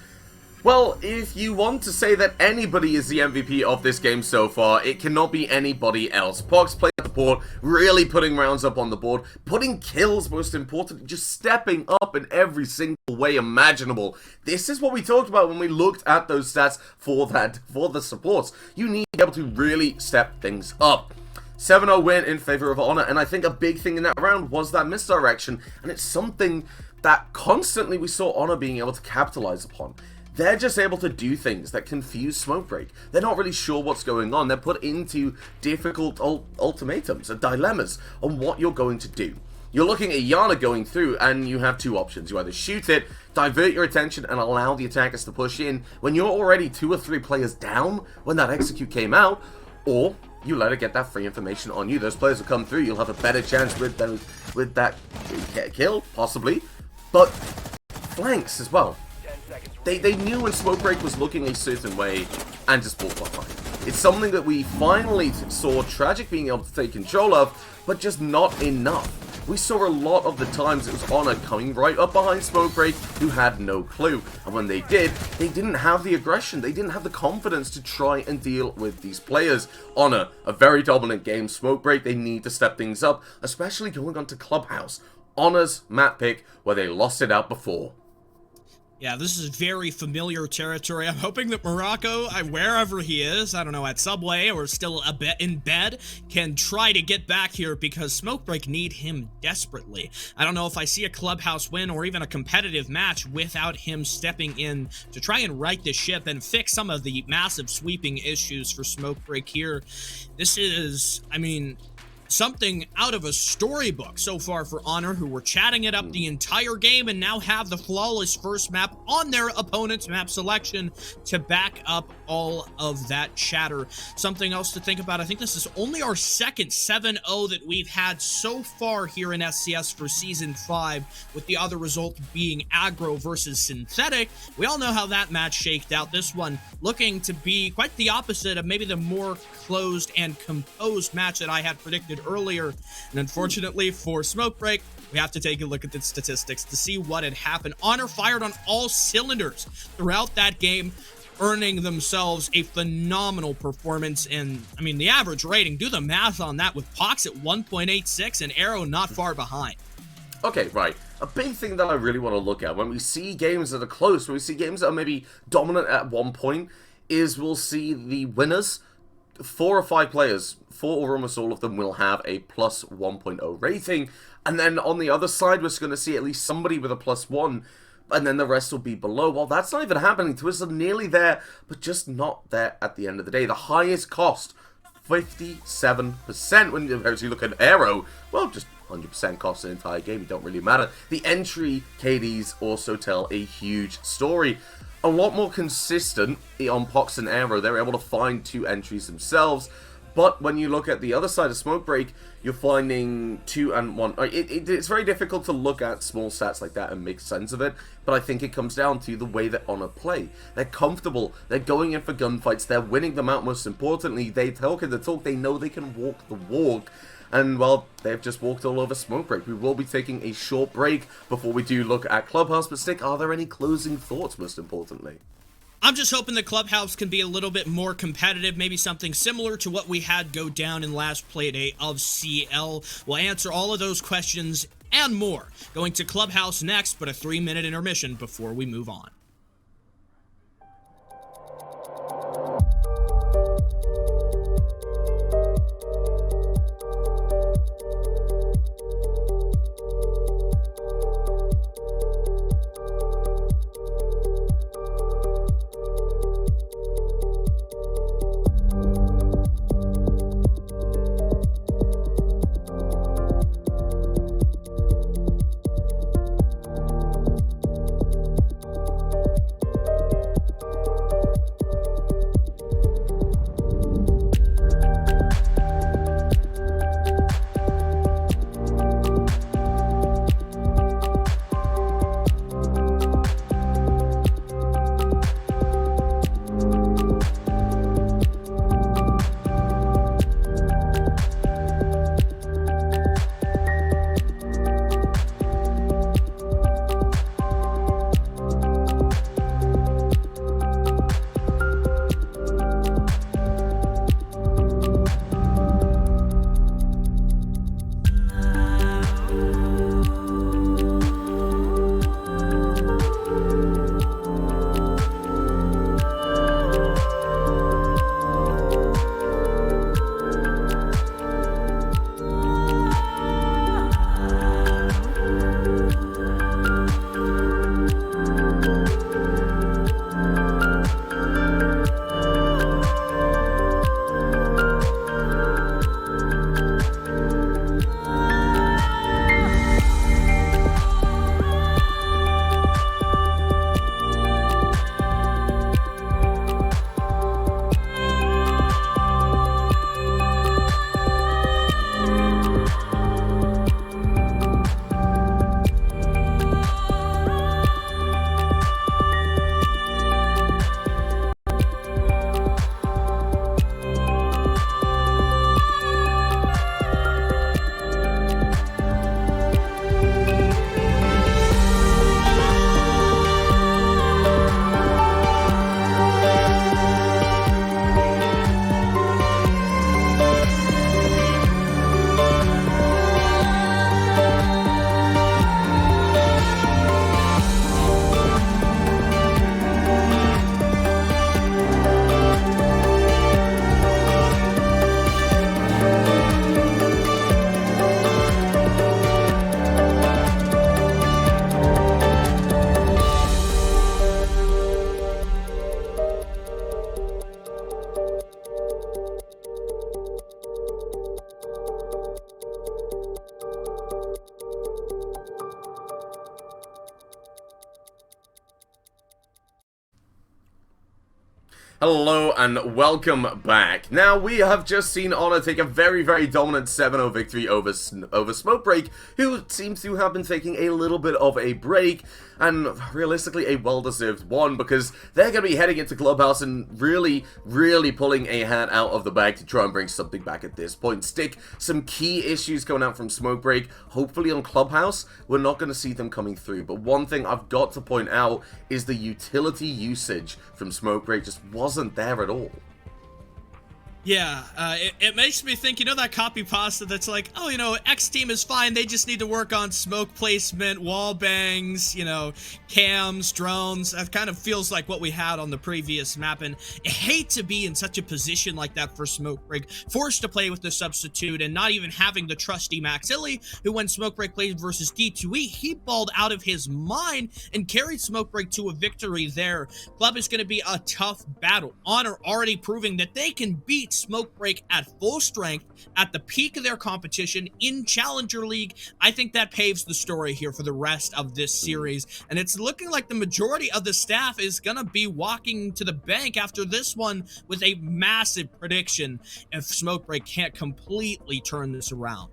well, if you want to say that anybody is the MVP of this game so far, it cannot be anybody else. Pox played the board, really putting rounds up on the board, putting kills, most importantly, just stepping up in every single way imaginable. This is what we talked about when we looked at those stats for the supports. You need to be able to really step things up. 7-0 win in favor of Honor, and I think a big thing in that round was that misdirection, and it's something that constantly we saw Honor being able to capitalize upon. They're just able to do things that confuse Smokebreak. They're not really sure what's going on. They're put into difficult ultimatums or dilemmas on what you're going to do. You're looking at Yana going through, and you have 2 options. You either shoot it, divert your attention, and allow the attackers to push in when you're already 2 or 3 players down when that execute came out, or you let it get that free information on you. Those players will come through. You'll have a better chance with that kill, possibly, but flanks as well. They knew when Smokebreak was looking a certain way and just pulled behind. It's something that we finally saw Tragic being able to take control of, but just not enough. We saw a lot of the times it was Honor coming right up behind Smokebreak, who had no clue. And when they did, they didn't have the aggression. They didn't have the confidence to try and deal with these players. Honor, a very dominant game. Smokebreak, they need to step things up, especially going on to Clubhouse. Honor's map pick, where they lost it out before. Yeah, this is very familiar territory. I'm hoping that Morocco, wherever he is, I don't know, at Subway or still a bit in bed, can try to get back here because Smokebreak need him desperately. I don't know if I see a Clubhouse win or even a competitive match without him stepping in to try and right the ship and fix some of the massive sweeping issues for Smokebreak here. This is, I mean, something out of a storybook so far for Honor, who were chatting it up the entire game and now have the flawless first map on their opponent's map selection to back up all of that chatter. Something else to think about, I think this is only our second 7-0 that we've had so far here in SCS for Season 5, with the other result being Aggro versus Synthetic. We all know how that match shaked out. This one looking to be quite the opposite of maybe the more closed and composed match that I had predicted earlier. And unfortunately for Smokebreak, we have to take a look at the statistics to see what had happened. Honor fired on all cylinders throughout that game, earning themselves a phenomenal performance. And I mean, the average rating, do the math on that, with Pox at 1.86 and Arrow not far behind. Okay, right. A big thing that I really want to look at when we see games that are close, when we see games that are maybe dominant at one point, is we'll see the winners. 4 or 5 players, 4 or almost all of them, will have a plus 1.0 rating. And then on the other side, we're just going to see at least somebody with a plus 1. And then the rest will be below. Well, that's not even happening to us. They're nearly there, but just not there at the end of the day. The highest cost, 57%. When you actually look at Aero, well, just 100% cost an entire game. It don't really matter. The entry KDs also tell a huge story. A lot more consistent on Pox and Aero. They're able to find 2 entries themselves. But when you look at the other side of Smoke Break, you're finding 2 and 1. It's very difficult to look at small stats like that and make sense of it. But I think it comes down to the way that Honor play. They're comfortable. They're going in for gunfights. They're winning them out. Most importantly, they talk the talk. They know they can walk the walk. And, well, they've just walked all over Smoke Break. We will be taking a short break before we do look at Clubhouse. But, Stick, are there any closing thoughts, most importantly? I'm just hoping the Clubhouse can be a little bit more competitive, maybe something similar to what we had go down in last Playday of CL. We'll answer all of those questions and more. Going to Clubhouse next, but a 3-minute intermission before we move on. Hello and welcome back. Now, we have just seen Honor take a very, very dominant 7-0 victory over Smoke Break, who seems to have been taking a little bit of a break, and realistically a well-deserved one, because they're going to be heading into Clubhouse and really, really pulling a hat out of the bag to try and bring something back at this point. Stick, some key issues coming out from Smoke Break. Hopefully on Clubhouse, we're not going to see them coming through, but one thing I've got to point out is the utility usage from Smoke Break just wasn't there at all. Yeah, it makes me think, you know, that copy pasta that's like, oh, you know, X team is fine. They just need to work on smoke placement, wall bangs, you know, cams, drones. That kind of feels like what we had on the previous map. And I hate to be in such a position like that for Smoke Break, forced to play with the substitute and not even having the trusty Max Illy, who when Smoke Break played versus D2E, he balled out of his mind and carried Smoke Break to a victory there. Club is going to be a tough battle. Honor already proving that they can beat Smoke Break at full strength at the peak of their competition in Challenger League. I think that paves the story here for the rest of this series, and it's looking like the majority of the staff is gonna be walking to the bank after this one with a massive prediction if Smoke Break can't completely turn this around.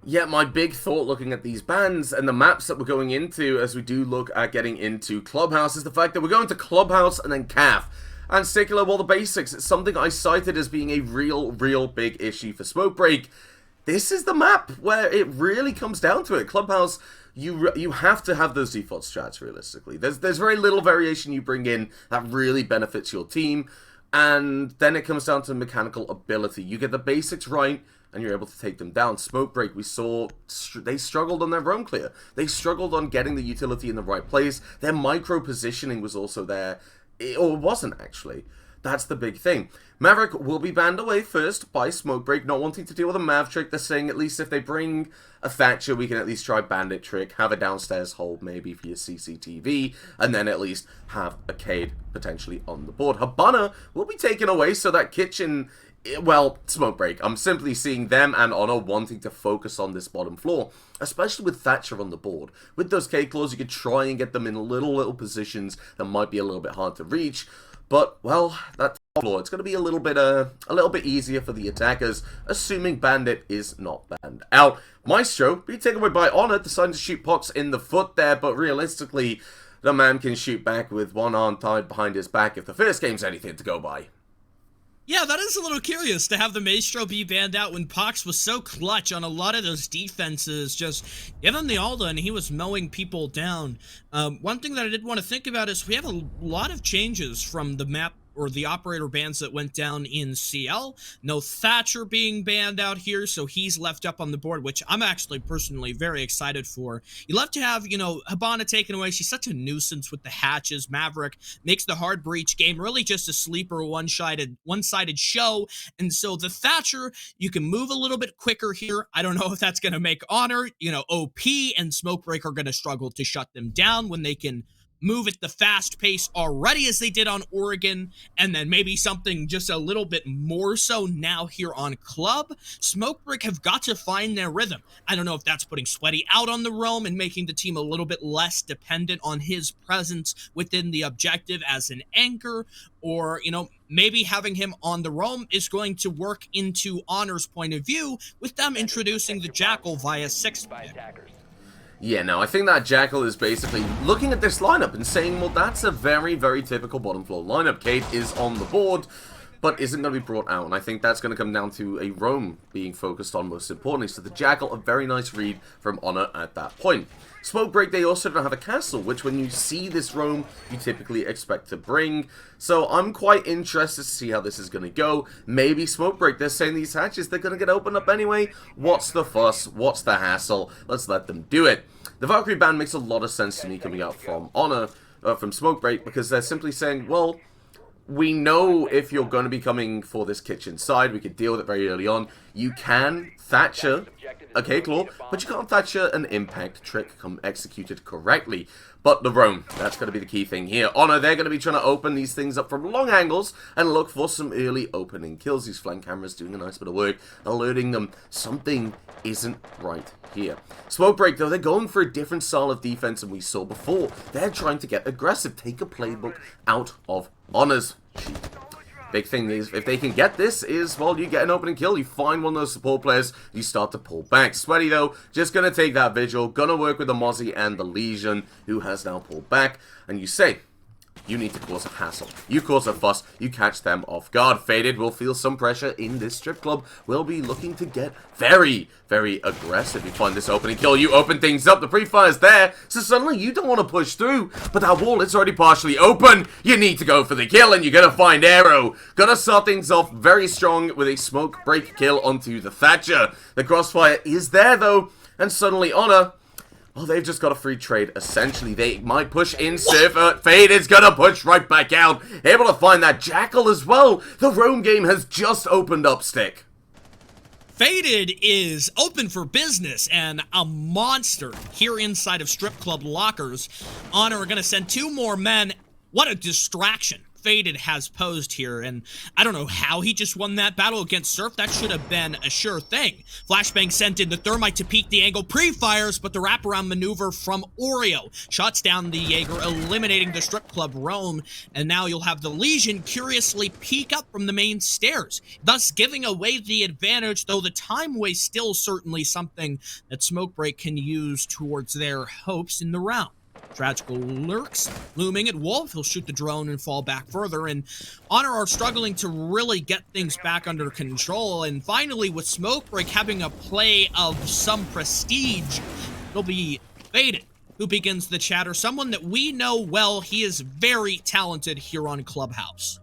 Yeah, my big thought looking at these bans and the maps that we're going into as we do look at getting into Clubhouse is the fact that we're going to Clubhouse and then CAF. And particular, well, the basics, it's something I cited as being a real big issue for Smoke Break. This is the map where it really comes down to it. Clubhouse, you have to have those default strats, realistically. There's very little variation you bring in that really benefits your team. And then it comes down to mechanical ability. You get the basics right, and you're able to take them down. Smoke Break, we saw, they struggled on their roam clear. They struggled on getting the utility in the right place. Their micro positioning was also there. Or it wasn't, actually. That's the big thing. Maverick will be banned away first by Smoke Break, not wanting to deal with a Mav trick. They're saying at least if they bring a Thatcher, we can at least try Bandit trick, have a downstairs hold maybe for your CCTV, and then at least have a Cade potentially on the board. Habana will be taken away, so that kitchen, well, Smoke Break. I'm simply seeing them and Honor wanting to focus on this bottom floor, especially with Thatcher on the board. With those K-Claws, you could try and get them in little positions that might be a little bit hard to reach. But, well, that top floor, it's going to be a little bit easier for the attackers, assuming Bandit is not banned out. Maestro, being taken away by Honor, deciding to shoot Pox in the foot there, but realistically, the man can shoot back with one arm tied behind his back if the first game's anything to go by. Yeah, that is a little curious to have the Maestro be banned out when Pox was so clutch on a lot of those defenses. Just give him the Alda and he was mowing people down. One thing that I did want to think about is we have a lot of changes from the map or the operator bans that went down in CL. No Thatcher being banned out here, so he's left up on the board, which I'm actually personally very excited for. You love to have, you know, Habana taken away. She's such a nuisance with the hatches. Maverick makes the hard breach game really just a sleeper one-sided show, and so the Thatcher, you can move a little bit quicker here. I don't know if that's going to make Honor, you know, OP and Smoke Break are going to struggle to shut them down when they can move at the fast pace already as they did on Oregon, and then maybe something just a little bit more so now here on Club. Smoke Break have got to find their rhythm. I don't know if that's putting Sweaty out on the roam and making the team a little bit less dependent on his presence within the objective as an anchor, or, you know, maybe having him on the roam is going to work into Honor's point of view with them introducing the Jackal via 6-man. Yeah, no, I think that Jackal is basically looking at this lineup and saying, well, that's a very typical bottom floor lineup. Kate is on the board, but isn't going to be brought out. And I think that's going to come down to a roam being focused on most importantly. So the Jackal, a very nice read from Honor at that point. Smoke Break, they also don't have a castle, which when you see this roam, you typically expect to bring. So I'm quite interested to see how this is going to go. Maybe Smoke Break, they're saying these hatches, they're going to get opened up anyway. What's the fuss? What's the hassle? Let's let them do it. The Valkyrie ban makes a lot of sense to me coming out from Honor, from Smoke Break, because they're simply saying, well, we know if you're going to be coming for this kitchen side, we could deal with it very early on. You can Thatcher a K-Claw, but you can't Thatcher an impact trick come executed correctly. But the roam, that's going to be the key thing here. Honor, they're going to be trying to open these things up from long angles and look for some early opening kills. These flank cameras doing a nice bit of work, alerting them something isn't right here. Smoke Break, though, they're going for a different style of defense than we saw before. They're trying to get aggressive, take a playbook out of Honor's sheet. Big thing is, if they can get this, is, well, you get an opening kill, you find one of those support players, you start to pull back. Sweaty, though, just going to take that vigil, going to work with the Mozzie and the Legion, who has now pulled back, and you say, You need to cause a hassle. You cause a fuss. You catch them off guard. Faded will feel some pressure in this strip club. Will be looking to get very, very aggressive. You find this opening kill. You open things up. The pre-fire's there. So suddenly you don't want to push through. But that wall is already partially open. You need to go for the kill. And you're going to find Arrow. Gonna start things off very strong with a smoke break kill onto the Thatcher. The crossfire is there though. And suddenly Honor... oh, they've just got a free trade, essentially. They might push in Surfer. Faded's gonna push right back out. Able to find that Jackal as well. The roam game has just opened up, Stick. Faded is open for business and a monster here inside of strip club lockers. Honor are gonna send 2 more men. What a distraction Faded has posed here, and I don't know how he just won that battle against Surf. That should have been a sure thing. Flashbang sent in the Thermite to peek the angle, pre-fires, but the wraparound maneuver from Oreo shuts down the Jaeger, eliminating the strip club roam, and now you'll have the Legion curiously peek up from the main stairs, thus giving away the advantage, though the time waste still certainly something that Smokebreak can use towards their hopes in the round. Tragical lurks, looming at Wolf. He'll shoot the drone and fall back further, and Honor are struggling to really get things back under control, and finally with Smokebreak having a play of some prestige, it'll be Faded who begins the chatter, someone that we know well. He is very talented here on Clubhouse.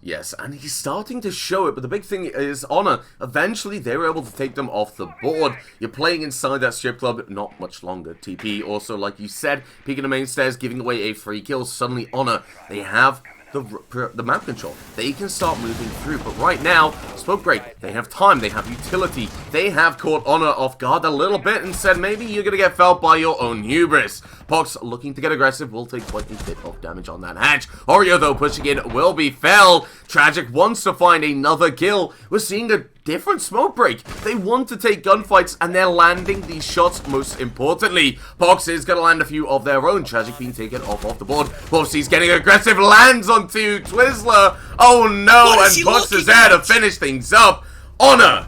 Yes, and he's starting to show it, but the big thing is Honor. Eventually, they were able to take them off the board. You're playing inside that strip club not much longer. TP also, like you said, peeking the main stairs, giving away a free kill. Suddenly, Honor, they have the map control. They can start moving through, but right now, Smokebreak, they have time, they have utility. They have caught Honor off guard a little bit and said, maybe you're going to get felt by your own hubris. Pox, looking to get aggressive, will take quite a bit of damage on that hatch. Oreo, though, pushing in, will be fell. Tragic wants to find another kill. We're seeing a different Smokebreak. They want to take gunfights, and they're landing these shots most importantly. Pox is going to land a few of their own. Tragic being taken off the board. Wolfsy's getting aggressive, lands onto Twizzler. Oh no, and Pox is there to finish things up. Honor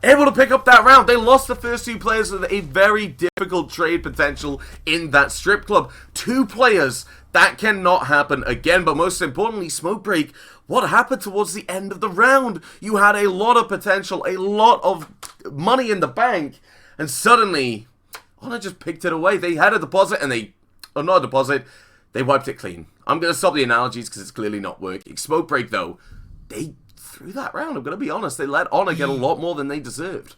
able to pick up that round. They lost the first 2 players with a very difficult trade potential in that strip club. 2 players. That cannot happen again, but most importantly, Smokebreak, what happened towards the end of the round? You had a lot of potential, a lot of money in the bank, and suddenly, Honor just picked it away. They had a deposit, and not a deposit, they wiped it clean. I'm going to stop the analogies because it's clearly not working. Smokebreak, though, they threw that round. I'm going to be honest, they let Honor get a lot more than they deserved.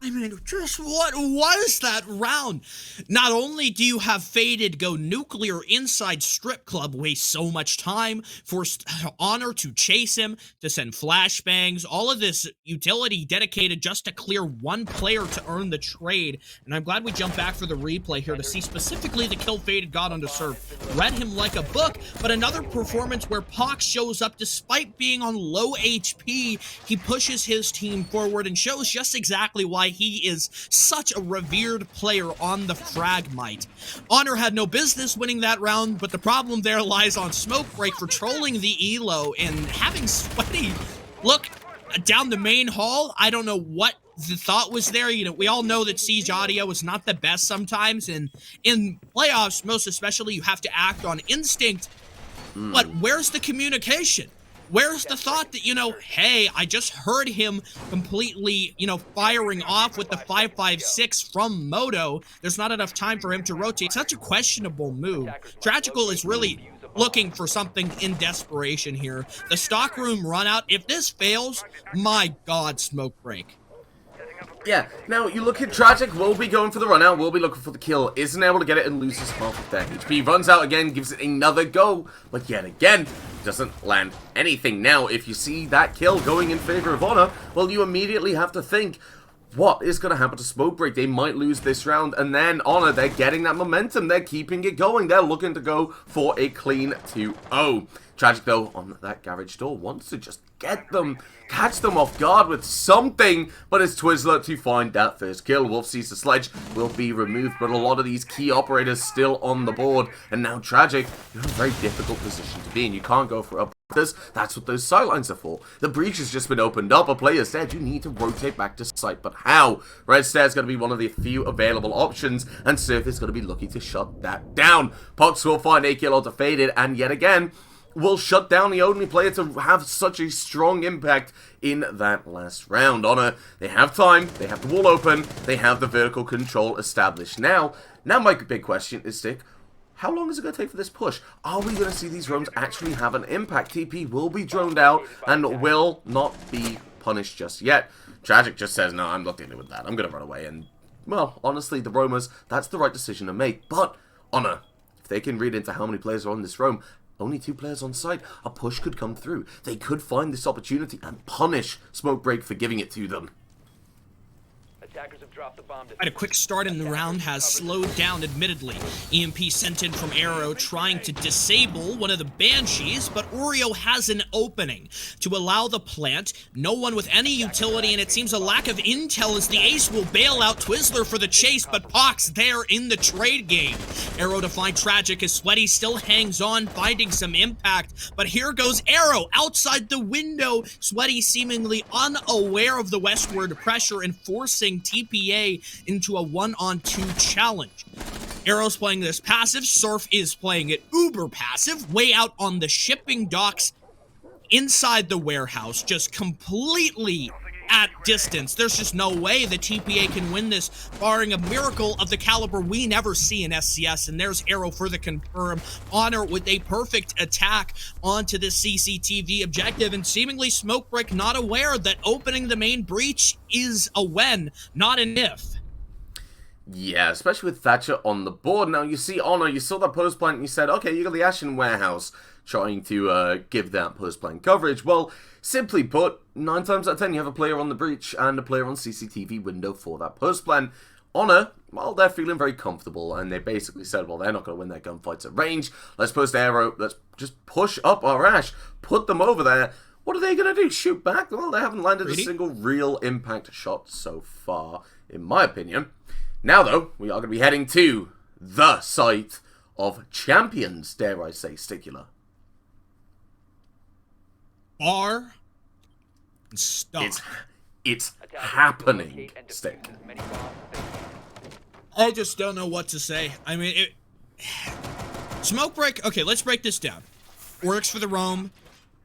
I mean, just what was that round? Not only do you have Faded go nuclear inside strip club, waste so much time, forced Honor to chase him, to send flashbangs, all of this utility dedicated just to clear 1 player to earn the trade. And I'm glad we jumped back for the replay here to see specifically the kill Faded got on the serve. Read him like a book, but another performance where Pox shows up despite being on low HP. He pushes his team forward and shows just exactly why he is such a revered player on the Fragmite. Honor had no business winning that round, but the problem there lies on Smokebreak for trolling the elo and having Sweaty look down the main hall. I don't know what the thought was there. You know, we all know that Siege audio is not the best sometimes, and in playoffs, most especially, you have to act on instinct. But where's the communication? Where's the thought that, you know, hey, I just heard him completely, you know, firing off with the 5.56 from Moto. There's not enough time for him to rotate. Such a questionable move. Tragical is really looking for something in desperation here. The stockroom run out. If this fails, my God, Smokebreak. Yeah, now you look at Tragic, will be going for the run out, will be looking for the kill, isn't able to get it and loses half of their HP. Runs out again, gives it another go, but yet again, doesn't land anything. Now, if you see that kill going in favor of Honor, well, you immediately have to think, what is going to happen to Smokebreak? They might lose this round, and then Honor, they're getting that momentum, they're keeping it going, they're looking to go for a clean 2-0. Tragic, though, on that garage door, wants to just get them, catch them off guard with something, but it's Twizzler to find that first kill. Wolf sees the sledge, will be removed, but a lot of these key operators still on the board, and now Tragic, you're in a very difficult position to be in. You can't go for this. That's what those sidelines are for. The breach has just been opened up. A player's dead. You need to rotate back to site. But how? Red Stair's going to be one of the few available options, and Surf is going to be looking to shut that down. Pox will find a kill onto Faded, and yet again, will shut down the only player to have such a strong impact in that last round. Honor, they have time, they have the wall open, they have the vertical control established. Now my big question is, Stick, how long is it going to take for this push? Are we going to see these drones actually have an impact? TP will be droned out and will not be punished just yet. Tragic just says, no, I'm not dealing with that. I'm going to run away. And, well, honestly, the roamers, that's the right decision to make. But, Honor, if they can read into how many players are on this roam, only 2 players on site, a push could come through. They could find this opportunity and punish Smoke Break for giving it to them. Attackers have dropped the bomb. Quite a quick start in the round has slowed down, admittedly. EMP sent in from Arrow trying to disable one of the Banshees, but Oreo has an opening to allow the plant. No one with any utility, and it seems a lack of intel as the Ace will bail out Twizzler for the chase, but Pox there in the trade game. Arrow to find Tragic as Sweaty still hangs on, finding some impact, but here goes Arrow outside the window. Sweaty seemingly unaware of the westward pressure and forcing TPA into a 1-on-2 challenge. Arrow's playing this passive, Surf is playing it uber passive, way out on the shipping docks inside the warehouse, just completely at distance. There's just no way the TPA can win this, barring a miracle of the caliber we never see in SCS, and there's Arrow for the confirm. Honor with a perfect attack onto the CCTV objective, and seemingly Smoke Break not aware that opening the main breach is a when, not an if. Yeah, especially with Thatcher on the board. Now, you see Honor, you saw that post plant and you said, okay, you got the Ashen Warehouse trying to give that post plant coverage. Well, simply put, 9 times out of 10, you have a player on the breach and a player on CCTV window for that post plant. Honor, well, they're feeling very comfortable, and they basically said, well, they're not going to win their gunfights at range. Let's post Arrow, let's just push up our Ash, put them over there. What are they going to do? Shoot back? Well, they haven't landed a single real impact shot so far, in my opinion. Now, though, we are going to be heading to the site of champions, dare I say, Stickula. Bar and stop. It's happening, Stick. I just don't know what to say. I mean, Smoke Break, okay, let's break this down. Works for the roam.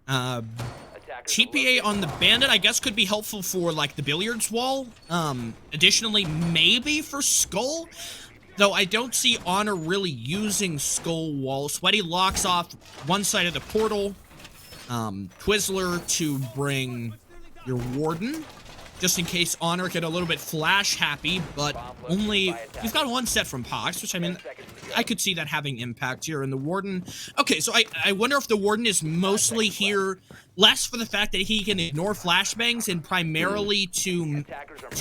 TPA on the Bandit, I guess, could be helpful for, like, the billiards wall. Additionally, maybe for Skull. Though I don't see Honor really using Skull wall. Sweaty locks off one side of the portal. Twizzler to bring your Warden, just in case Honor get a little bit flash happy, but only, we've got 1 set from Pox, which, I mean, I could see that having impact here in the Warden. Okay, so I wonder if the Warden is mostly here less for the fact that he can ignore flashbangs and primarily to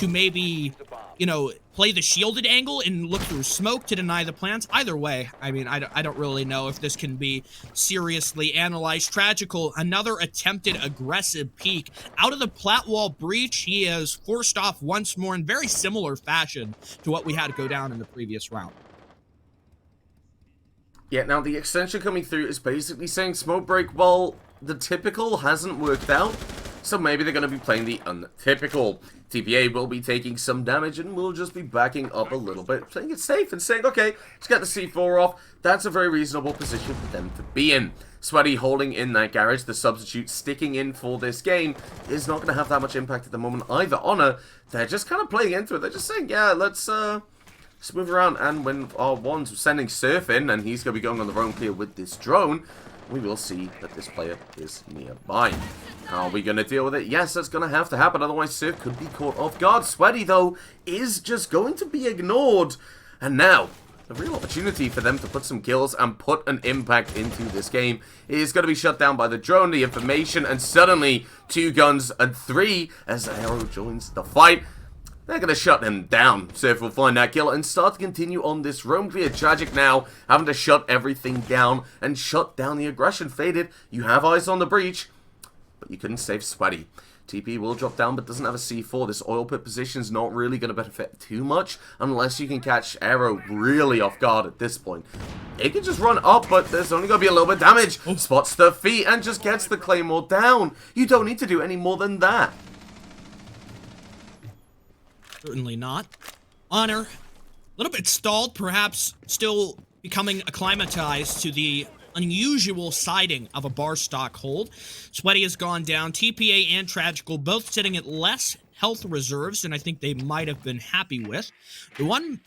maybe, you know, play the shielded angle and look through smoke to deny the plants. Either way, I mean, I don't really know if this can be seriously analyzed. Tragical, another attempted aggressive peek. Out of the plat wall breach, he is forced off once more in very similar fashion to what we had to go down in the previous round. Yeah, now the extension coming through is basically saying Smoke Break, well, the typical hasn't worked out, so maybe they're going to be playing the untypical. TPA will be taking some damage and will just be backing up a little bit, playing it safe and saying, okay, let's get the C4 off. That's a very reasonable position for them to be in. Sweaty holding in that garage, the substitute sticking in for this game, is not going to have that much impact at the moment either. Honor, they're just kind of playing into it. They're just saying, yeah, let's move around, and when our one's sending Surf in, and he's going to be going on the roam clear with this drone, we will see that this player is nearby. How are we going to deal with it? Yes, that's going to have to happen, otherwise Surf could be caught off guard. Sweaty, though, is just going to be ignored. And now, the real opportunity for them to put some kills and put an impact into this game is going to be shut down by the drone, the information, and suddenly 2 guns and 3 as Arrow joins the fight. They're going to shut him down. Surf will find that kill and start to continue on this roam clear. Tragic now, having to shut everything down and shut down the aggression. Faded, you have eyes on the breach, but you couldn't save Sweaty. TP will drop down, but doesn't have a C4. This oil pit position is not really going to benefit too much unless you can catch Aero really off guard at this point. It can just run up, but there's only going to be a little bit of damage. Spots the feet and just gets the Claymore down. You don't need to do any more than that. Certainly not. Honor, a little bit stalled, perhaps still becoming acclimatized to the unusual sighting of a bar stock hold. Sweaty has gone down. TPA and Tragical both sitting at less health reserves than I think they might have been happy with. The one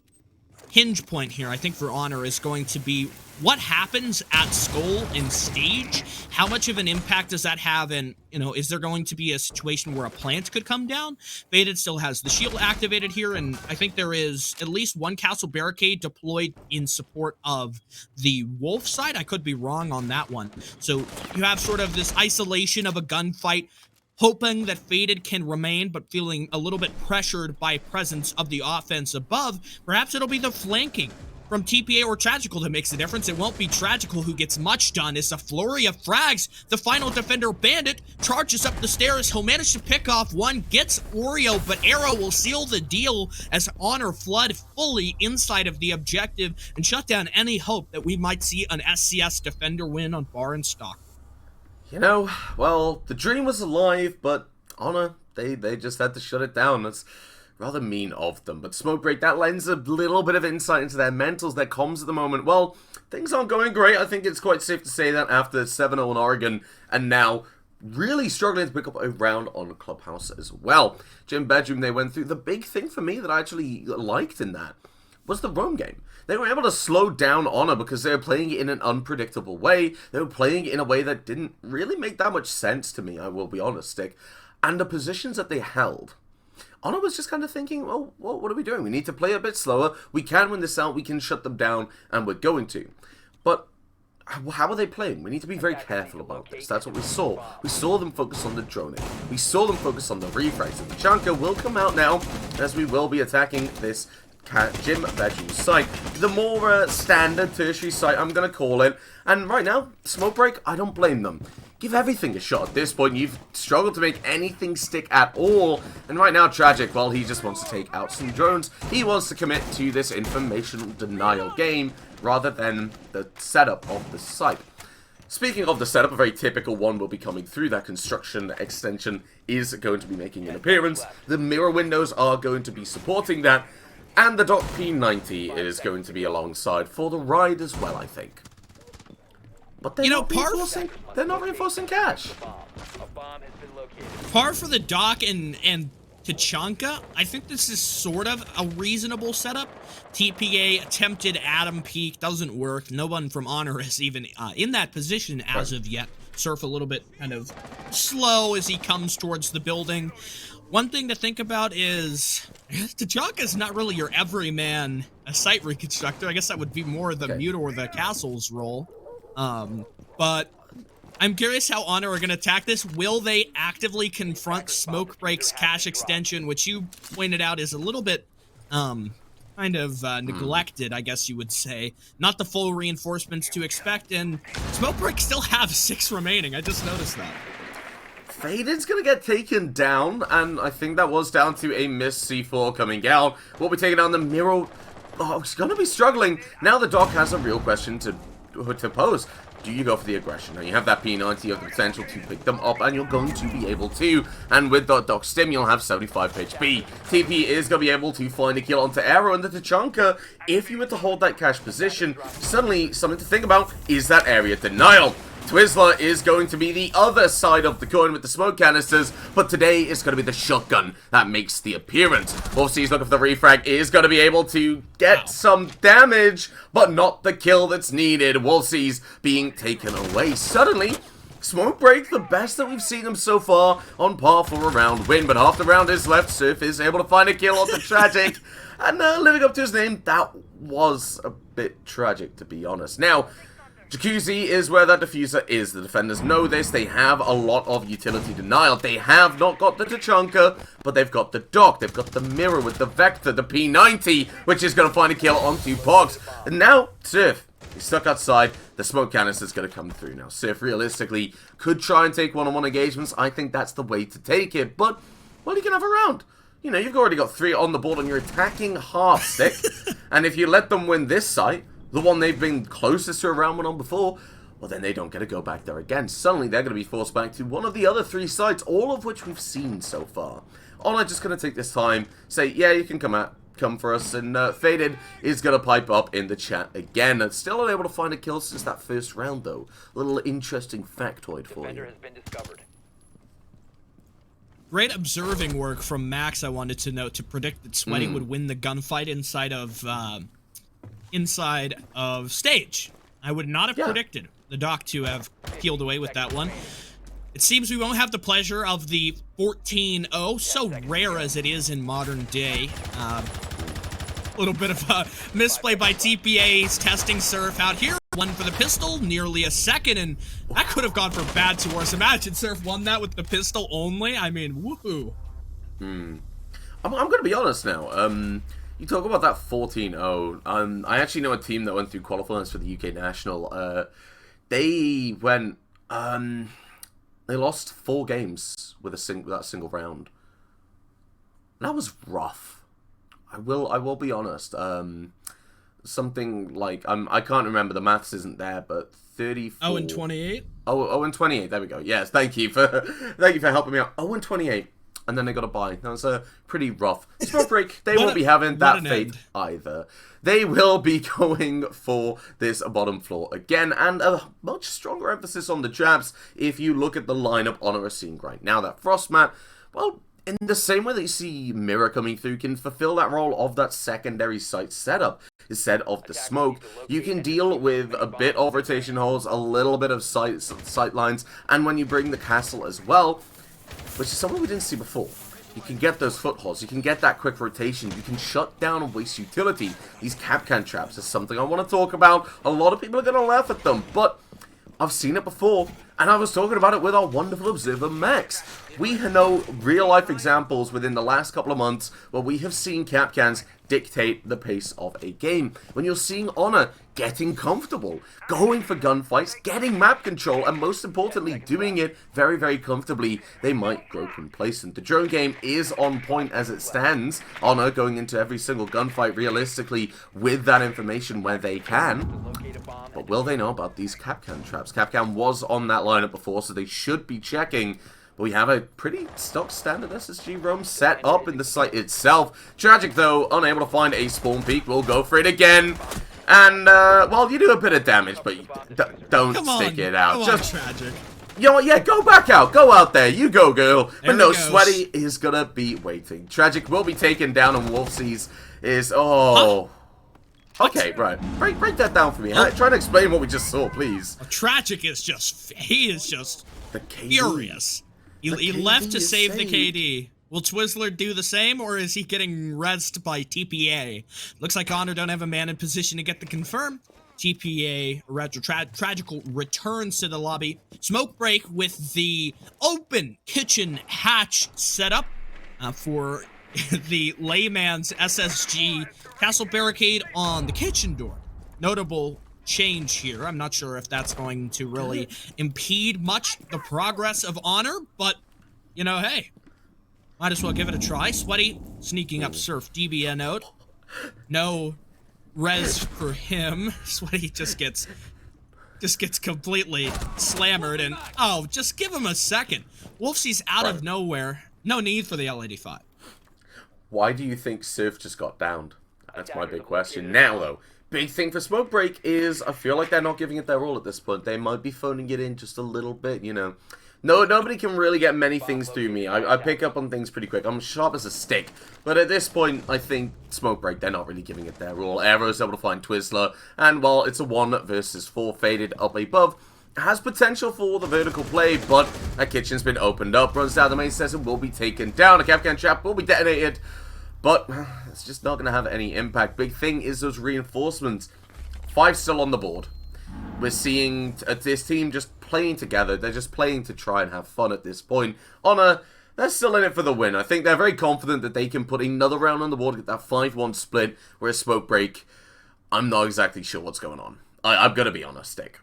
hinge point here, I think, for Honor is going to be what happens at Skull and Stage. How much of an impact does that have? And, you know, is there going to be a situation where a plant could come down? Faded still has the shield activated here, and I think there is at least one castle barricade deployed in support of the Wolf side. I could be wrong on that one. So you have sort of this isolation of a gunfight, hoping that Faded can remain, but feeling a little bit pressured by presence of the offense above. Perhaps it'll be the flanking from TPA or Tragical that makes the difference. It won't be Tragical who gets much done. It's a flurry of frags. The final defender, Bandit, charges up the stairs. He'll manage to pick off one, gets Oreo, but Arrow will seal the deal as Honor flood fully inside of the objective and shut down any hope that we might see an SCS defender win on Bar and Stock. You know, well, the dream was alive, but Honor, they just had to shut it down. That's rather mean of them. But Smoke Break, that lends a little bit of insight into their mentals, their comms at the moment. Well, things aren't going great. I think it's quite safe to say that after 7-0 in Oregon, and now really struggling to pick up a round on Clubhouse as well. Gym Bedroom, they went through. The big thing for me that I actually liked in that was the roam game. They were able to slow down Honor because they were playing it in an unpredictable way. They were playing it in a way that didn't really make that much sense to me, I will be honest, Stick. And the positions that they held, Honor was just kind of thinking, well, what are we doing? We need to play a bit slower. We can win this out. We can shut them down, and we're going to. But how are they playing? We need to be very careful about this. That's what we saw. We saw them focus on the droning. We saw them focus on the refrags. And the Chanka will come out now, as we will be attacking this Gym Bedroom site. The more standard tertiary site, I'm going to call it. And right now, Smoke Break, I don't blame them. Give everything a shot at this point. You've struggled to make anything stick at all. And right now, Tragic, well, he just wants to take out some drones. He wants to commit to this information denial game rather than the setup of the site. Speaking of the setup, a very typical one will be coming through. That construction extension is going to be making an appearance. The mirror windows are going to be supporting that. And the Doc P90 is going to be alongside for the ride as well, I think. But they're they're not reinforcing cash. Par for the Doc and Tachanka, I think this is sort of a reasonable setup. TPA attempted Adam Peak, doesn't work. No one from Honor is even in that position as of yet. Surf a little bit kind of slow as he comes towards the building. One thing to think about is Tachanka's not really your everyman site reconstructor. I guess that would be more the Mute or the Castle's role. But I'm curious how Honor are going to attack this. Will they actively confront Smoke Break's cache extension, which you pointed out is a little bit, kind of neglected, I guess you would say. Not the full reinforcements to expect, and Smoke Break still have 6 remaining. I just noticed that. Faded's going to get taken down, and I think that was down to a missed C4 coming out. We'll be taking down the Miro. Oh, he's going to be struggling. Now the Doc has a real question to pose. Do you go for the aggression? Now you have that P90, you have the potential to pick them up, and you're going to be able to. And with the Doc Stim, you'll have 75 HP. TP is going to be able to find a kill onto Arrow, and the Tachanka, if you were to hold that cache position, suddenly something to think about is that area denial. Twizzler is going to be the other side of the coin with the smoke canisters, but today it's going to be the shotgun that makes the appearance. Wolfsey's looking for the refrag, is going to be able to get some damage, but not the kill that's needed. Wolfsey's being taken away. Suddenly, Smoke Break, the best that we've seen him so far, on par for a round win, but half the round is left. Surf is able to find a kill on the Tragic, and living up to his name, that was a bit tragic, to be honest. Now, Jacuzzi is where that diffuser is. The defenders know this. They have a lot of utility denial. They have not got the Tachanka, but they've got the Doc. They've got the Mirror with the Vector, the P90, which is going to find a kill onto Pox. And now, Surf, he's stuck outside. The smoke canister's going to come through now. Surf, realistically, could try and take one-on-one engagements. I think that's the way to take it. But, well, you can have a round. You know, you've already got 3 on the board and you're attacking half stick. And if you let them win this site, the one they've been closest to a round 1 on before, well, then they don't get to go back there again. Suddenly, they're going to be forced back to one of the other 3 sites, all of which we've seen so far. Honor just going to take this time, say, yeah, you can come for us, and Faded is going to pipe up in the chat again. And still unable to find a kill since that first round, though. A little interesting factoid for you. Has been discovered. Great observing work from Max, I wanted to note, to predict that Sweaty would win the gunfight inside of stage. I would not have predicted the Doc to have peeled away with that one. It seems we won't have the pleasure of the 14-0, so rare as it is in modern day. A little bit of a misplay by TPA. He's testing Surf out here. One for the pistol, nearly a second, and that could have gone from bad to worse. Imagine Surf won that with the pistol only. I mean, woohoo. I'm going to be honest now. You talk about that 14-0. I actually know a team that went through qualifiers for the UK National. They went... they lost 4 games with that single round. That was rough. I will be honest. Something like... I can't remember. The maths isn't there, but 34... 0-28? 0-28. There we go. Yes, thank you for helping me out. 0-28. And then they got a bye. That was pretty rough. Smoke Break, they won't be having that fate either. They will be going for this bottom floor again, and a much stronger emphasis on the traps if you look at the lineup Honor is seeing right now. That Frostmat, well, in the same way that you see Mirror coming through, can fulfill that role of that secondary site setup. Instead of the smoke, you can deal with a bit of rotation holes, a little bit of sight lines, and when you bring the castle as well, which is something we didn't see before. You can get those footholds, you can get that quick rotation, you can shut down and waste utility. These Capcan traps is something I want to talk about. A lot of people are going to laugh at them, but I've seen it before, and I was talking about it with our wonderful observer Max. We know real-life examples within the last couple of months where we have seen Capcans dictate the pace of a game. When you're seeing Honor getting comfortable, going for gunfights, getting map control, and most importantly, doing it very, very comfortably, they might grow complacent. The drone game is on point as it stands. Honor going into every single gunfight realistically with that information where they can. But will they know about these Capcan traps? Capcan was on that lineup before, so they should be checking. But we have a pretty stock standard SSG roam set up in the site itself. Tragic, though, unable to find a spawn peak. We'll go for it again. And, well, you do a bit of damage, but you don't stick it out. Just Tragic. You know what, yeah, go back out. Go out there. You go, girl. But no, Sweaty is gonna be waiting. Tragic will be taken down, and Wolfseas is... Oh... Okay, right. Break that down for me. Try to explain what we just saw, please. Tragic is just... He is just... The KD. Furious. He left to save the KD. Will Twizzler do the same, or is he getting rezzed by TPA? Looks like Honor don't have a man in position to get the confirm. TPA Tragical returns to the lobby. Smoke Break with the open kitchen hatch setup for the layman's SSG castle barricade on the kitchen door. Notable change here. I'm not sure if that's going to really impede much the progress of Honor, but, you know, hey, might as well give it a try. Sweaty sneaking up Surf DBN out. No res for him. Sweaty just gets completely slammered, and oh, just give him a second. Wolfsy's out of nowhere. No need for the L85. Why do you think Surf just got downed? That's my big question. Now, though, big thing for Smoke Break is I feel like they're not giving it their all at this point. They might be phoning it in just a little bit, you know. No, nobody can really get many things through me. I pick up on things pretty quick. I'm sharp as a stick. But at this point, I think Smoke Break, they're not really giving it their all. Arrow's able to find Twizzler. And while it's a 1 versus 4 Faded up above, has potential for the vertical play, but that kitchen's been opened up. Runs down the main stairs and will be taken down. A Capcan trap will be detonated. But it's just not going to have any impact. Big thing is those reinforcements. 5 still on the board. we're seeing this team just playing together. They're just playing to try and have fun at this point. Honor, they're still in it for the win. I think they're very confident that they can put another round on the board, get that 5-1 split, whereas Smoke Break, I'm not exactly sure what's going on. I'm gonna be honest, Stick.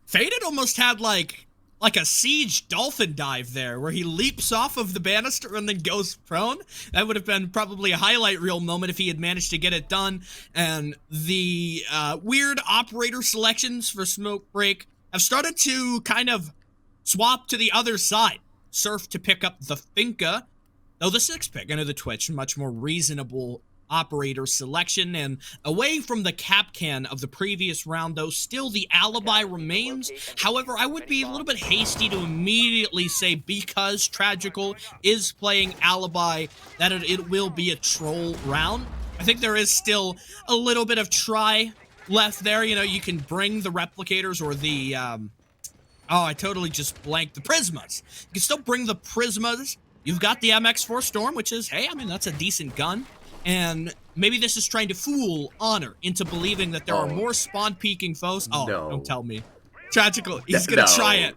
Faded almost had like a siege dolphin dive there, where he leaps off of the banister and then goes prone. That would have been probably a highlight reel moment if he had managed to get it done. And the weird operator selections for Smoke Break have started to kind of swap to the other side. Surf to pick up the Finka, though the 6 pick into the Twitch, much more reasonable operator selection, and away from the cap can of the previous round, though still the alibi remains. However, I would be a little bit hasty to immediately say, because Tragical is playing alibi, that it will be a troll round. I think there is still a little bit of try left there. You know, you can bring the replicators or the oh, I totally just blanked. The Prismas. You can still bring the Prismas. You've got the MX4 Storm, which is, hey, I mean, that's a decent gun. And maybe this is trying to fool Honor into believing that there are more spawn-peeking foes. Oh, no. Don't tell me. Tragical. He's gonna try it.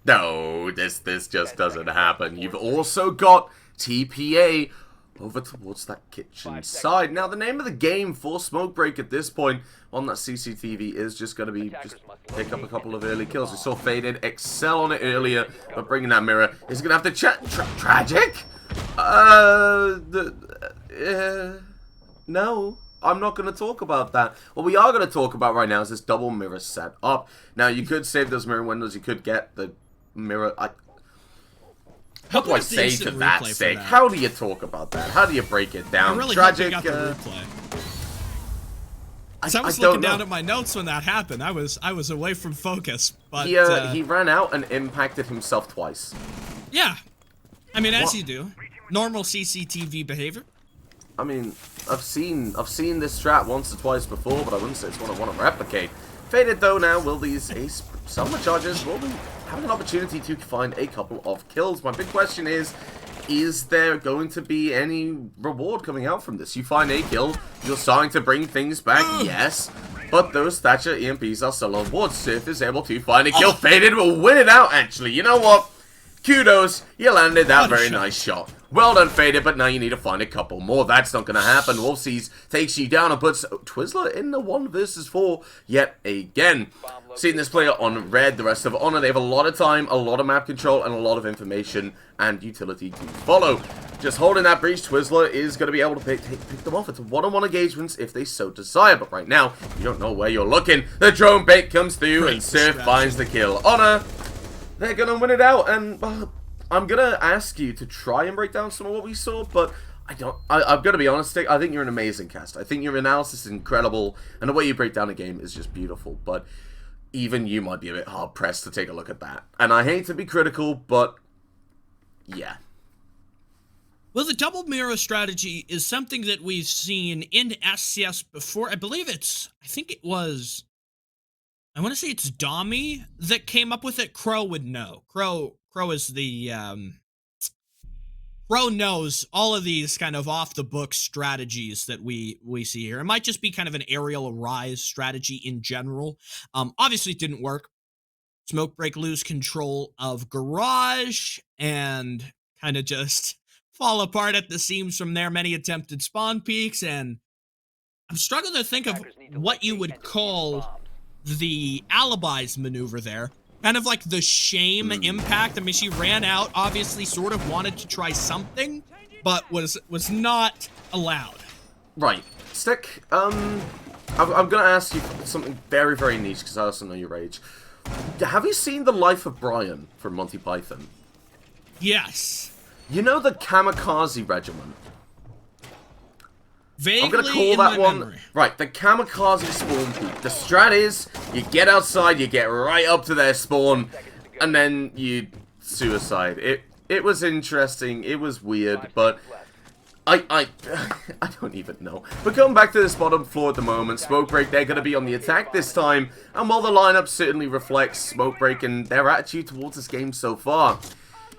No, this just doesn't happen. You've also got TPA over towards that kitchen side. Now, the name of the game for Smoke Break at this point on that CCTV is just going to be just pick up a couple of early kills. We saw Faded excel on it earlier, but bringing that mirror is going to have to chat. Tragic? No, I'm not going to talk about that. What we are going to talk about right now is this double mirror set up. Now, you could save those mirror windows. You could get the mirror. How do I say to that sake? How do you talk about that? How do you break it down? I really Tragic. hope we got the replay. I was looking down at my notes when that happened. I was away from focus, but he ran out and impacted himself twice. Yeah, I mean, as you do, normal CCTV behavior. I mean, I've seen this strat once or twice before, but I wouldn't say it's what I want to replicate. Faded though now, will these ace summer charges will be having an opportunity to find a couple of kills. My big question is there going to be any reward coming out from this? You find a kill, you're starting to bring things back, yes, but those Thatcher EMPs are still on board. Sif is able to find a kill. Faded will win it out, actually. You know what? Kudos, you landed that very nice shot. Well done, Faded, but now you need to find a couple more. That's not going to happen. Wolfseas takes you down and puts Twizzler in the 1 versus 4 yet again. Seeing this player on red, the rest of Honor, they have a lot of time, a lot of map control, and a lot of information and utility to follow. Just holding that breach, Twizzler is going to be able to pick them off. It's one-on-one engagements if they so desire, but right now, you don't know where you're looking. The drone bait comes through, and Surf finds the kill. Honor, they're going to win it out, and I'm going to ask you to try and break down some of what we saw, but I'm going to be honest, Stick, I think you're an amazing cast. I think your analysis is incredible, and the way you break down a game is just beautiful, but even you might be a bit hard-pressed to take a look at that. And I hate to be critical, but yeah. Well, the double mirror strategy is something that we've seen in SCS before. I think it was, I want to say it's Dommy that came up with it. Crow would know. Crow is the, Crow knows all of these kind of off-the-book strategies that we see here. It might just be kind of an aerial rise strategy in general. Obviously, it didn't work. Smoke Break lose control of Garage and kind of just fall apart at the seams from there. Many attempted spawn peaks, and I'm struggling to think of what you would call the alibis maneuver there. Kind of like the shame impact. I mean, she ran out, obviously sort of wanted to try something, but was not allowed. Right. Stick, I'm going to ask you something very, very niche, because I also know your age. Have you seen The Life of Brian from Monty Python? Yes. You know the Kamikaze Regiment? Vaguely I'm gonna call that one memory. right. The Kamikaze spawn peak. The strat is you get outside, you get right up to their spawn, and then you suicide. It was interesting. It was weird, but I don't even know. But going back to this bottom floor at the moment, Smoke Break, they're gonna be on the attack this time, and while the lineup certainly reflects Smoke Break and their attitude towards this game so far,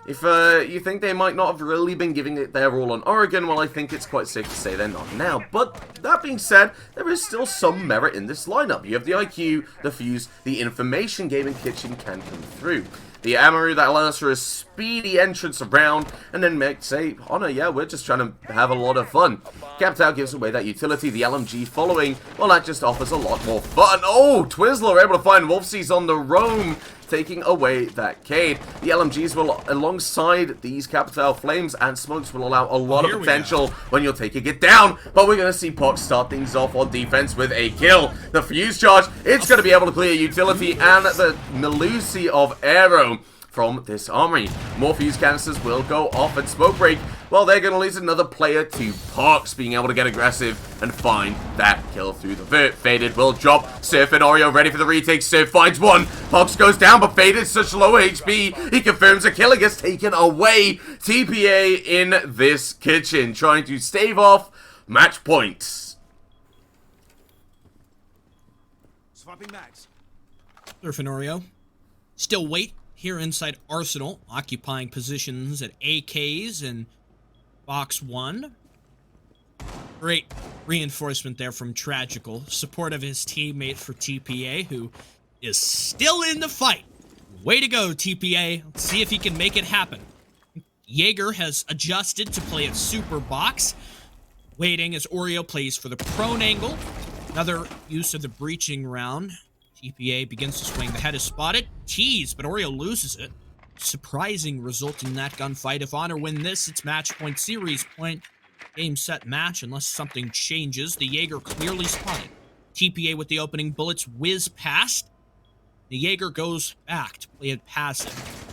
If you think they might not have really been giving it their all on Oregon, well, I think it's quite safe to say they're not now. But that being said, there is still some merit in this lineup. You have the IQ, the Fuse, the information gaming kitchen can come through. The Amaru that allows for a speedy entrance around, and then Meg say, Honor, yeah, we're just trying to have a lot of fun. Captal gives away that utility, the LMG following, well, that just offers a lot more fun. Oh, Twizzler able to find Wolfseas on the roam, taking away that Cade. The LMGs will, alongside these Captal Flames and Smokes, will allow a lot of potential when you're taking it down. But we're going to see Pox start things off on defense with a kill. The Fuse charge, it's going to be able to clear utility and the Melusi of Aero from this armory. More Fuse canisters will go off at Smoke Break. Well, they're going to lose another player to Pox, being able to get aggressive and find that kill through the vert. Faded will drop. Surf and Oreo ready for the retake. Surf finds one. Pox goes down, but Faded such low HP. He confirms a kill and gets taken away. TPA in this kitchen, trying to stave off match points. Swapping mags. Surf and Oreo still wait here inside Arsenal, occupying positions at AKs and Box 1. Great reinforcement there from Tragical. Support of his teammate for TPA, who is still in the fight. Way to go, TPA. Let's see if he can make it happen. Jaeger has adjusted to play at Super Box, waiting as Oreo plays for the prone angle. Another use of the breaching round. TPA begins to swing. The head is spotted. Tease, but Oreo loses it. Surprising result in that gunfight. If Honor win this, it's match point, series point, game, set, match, unless something changes. The Jaeger clearly spotted. TPA with the opening bullets whiz past. The Jaeger goes back to play it passive.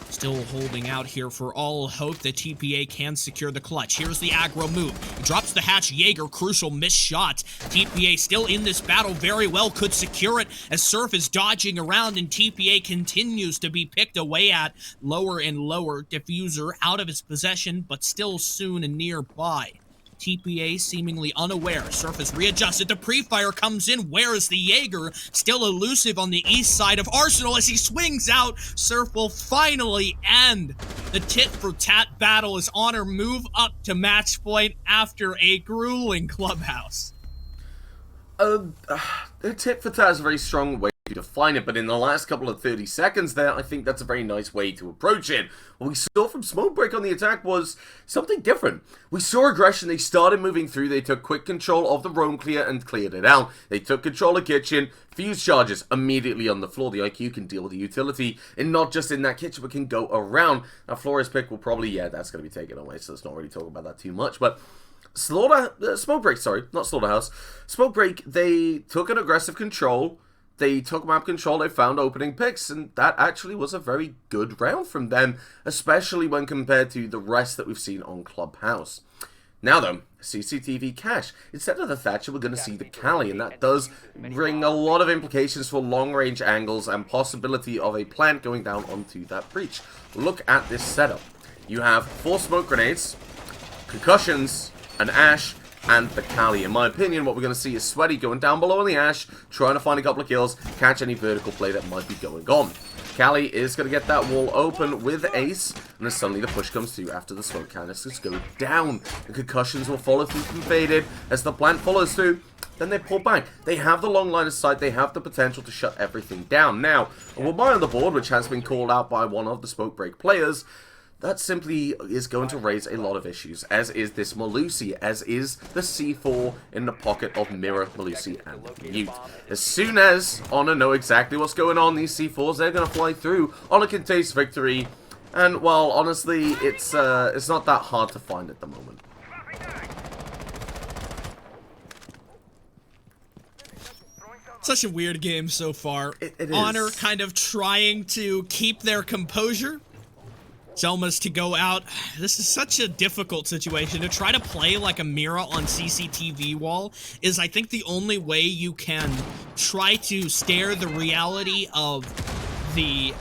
Still holding out here for all hope that TPA can secure the clutch. Here's the aggro move. He drops the hatch. Jaeger, crucial missed shot. TPA still in this battle very well, could secure it as Surf is dodging around and TPA continues to be picked away at. Lower and lower. Diffuser out of his possession, but still soon and nearby. TPA seemingly unaware. Surf is readjusted. The pre-fire comes in. Where is the Jaeger? Still elusive on the east side of Arsenal as he swings out. Surf will finally end the tit-for-tat battle as Honor move up to match point after a grueling Clubhouse. The tit-for-tat is a very strong way to define it, but in the last couple of 30 seconds there, I think that's a very nice way to approach it. What we saw from Smoke Break on the attack was something different. We saw aggression. They started moving through. They took quick control of the roam clear and cleared it out. They took control of kitchen. Fuse charges immediately on the floor. The IQ can deal with the utility, and not just in that kitchen, but can go around. Now, Flores pick will probably, yeah, that's going to be taken away, so let's not really talk about that too much, but Smoke Break, sorry, not Slaughterhouse. Smoke Break, they took an aggressive control. They took map control, they found opening picks, and that actually was a very good round from them, especially when compared to the rest that we've seen on Clubhouse. Now though, CCTV cache. Instead of the Thatcher, we're going to see the Cali, and that does bring a lot of implications for long-range angles and possibility of a plant going down onto that breach. Look at this setup. You have 4 smoke grenades, concussions, an Ash, and the Cali. In my opinion, what we're going to see is Sweaty going down below on the Ash, trying to find a couple of kills, catch any vertical play that might be going on. Cali is going to get that wall open with Ace, and then suddenly the push comes through after the smoke canisters go down. The concussions will follow through from Faded as the plant follows through. Then they pull back. They have the long line of sight. They have the potential to shut everything down. Now, a Wabai on the board, which has been called out by one of the Smoke Break players, that simply is going to raise a lot of issues, as is this Melusi, as is the C4 in the pocket of Mirror, Melusi, and Mute. As soon as Honor know exactly what's going on, these C4s, they're going to fly through. Honor can taste victory, and, well, honestly, it's not that hard to find at the moment. Such a weird game so far. It is. Honor kind of trying to keep their composure. Selma's to go out. This is such a difficult situation. To try to play like a Mira on CCTV wall is, I think, the only way you can try to stare the reality of the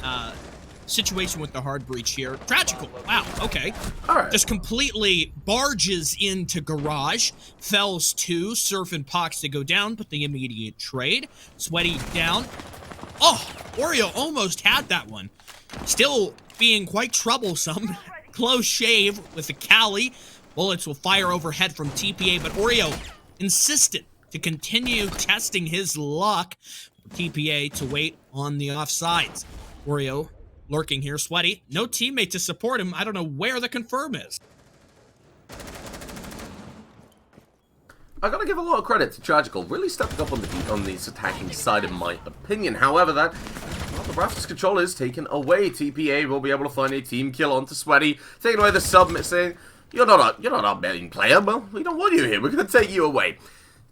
situation with the hard breach here. Tragical. Wow, okay. All right. Just completely barges into garage. Fells 2. Surf and Pox to go down, but the immediate trade. Sweaty down. Oh, Oreo almost had that one. Still being quite troublesome. Close shave with the Cali. Bullets will fire overhead from TPA, but Oreo insisted to continue testing his luck for TPA to wait on the offsides. Oreo lurking here, sweaty. No teammate to support him. I don't know where the confirm is. I gotta give a lot of credit to Tragical, really stepping up on this attacking side in my opinion. However, the Raptors control is taken away. TPA will be able to find a team kill onto Sweaty, taking away the sub, saying, you're not our main player, well, we don't want you here, we're gonna take you away.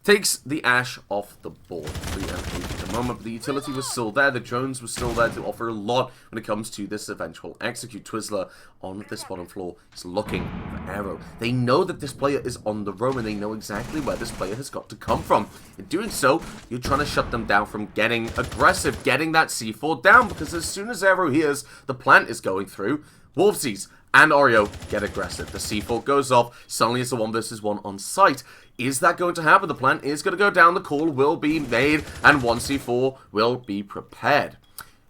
Takes the Ash off the board. At the moment, but the utility was still there, the drones were still there to offer a lot when it comes to this eventual execute. Twizzler on this bottom floor is looking for Arrow. They know that this player is on the roam, and they know exactly where this player has got to come from. In doing so, you're trying to shut them down from getting aggressive, getting that C4 down, because as soon as Arrow hears the plant is going through, Wolfsies and Oreo get aggressive. The C4 goes off, suddenly it's a 1v1 on site. Is that going to happen? The plant is going to go down, the call will be made, and 1C4 will be prepared.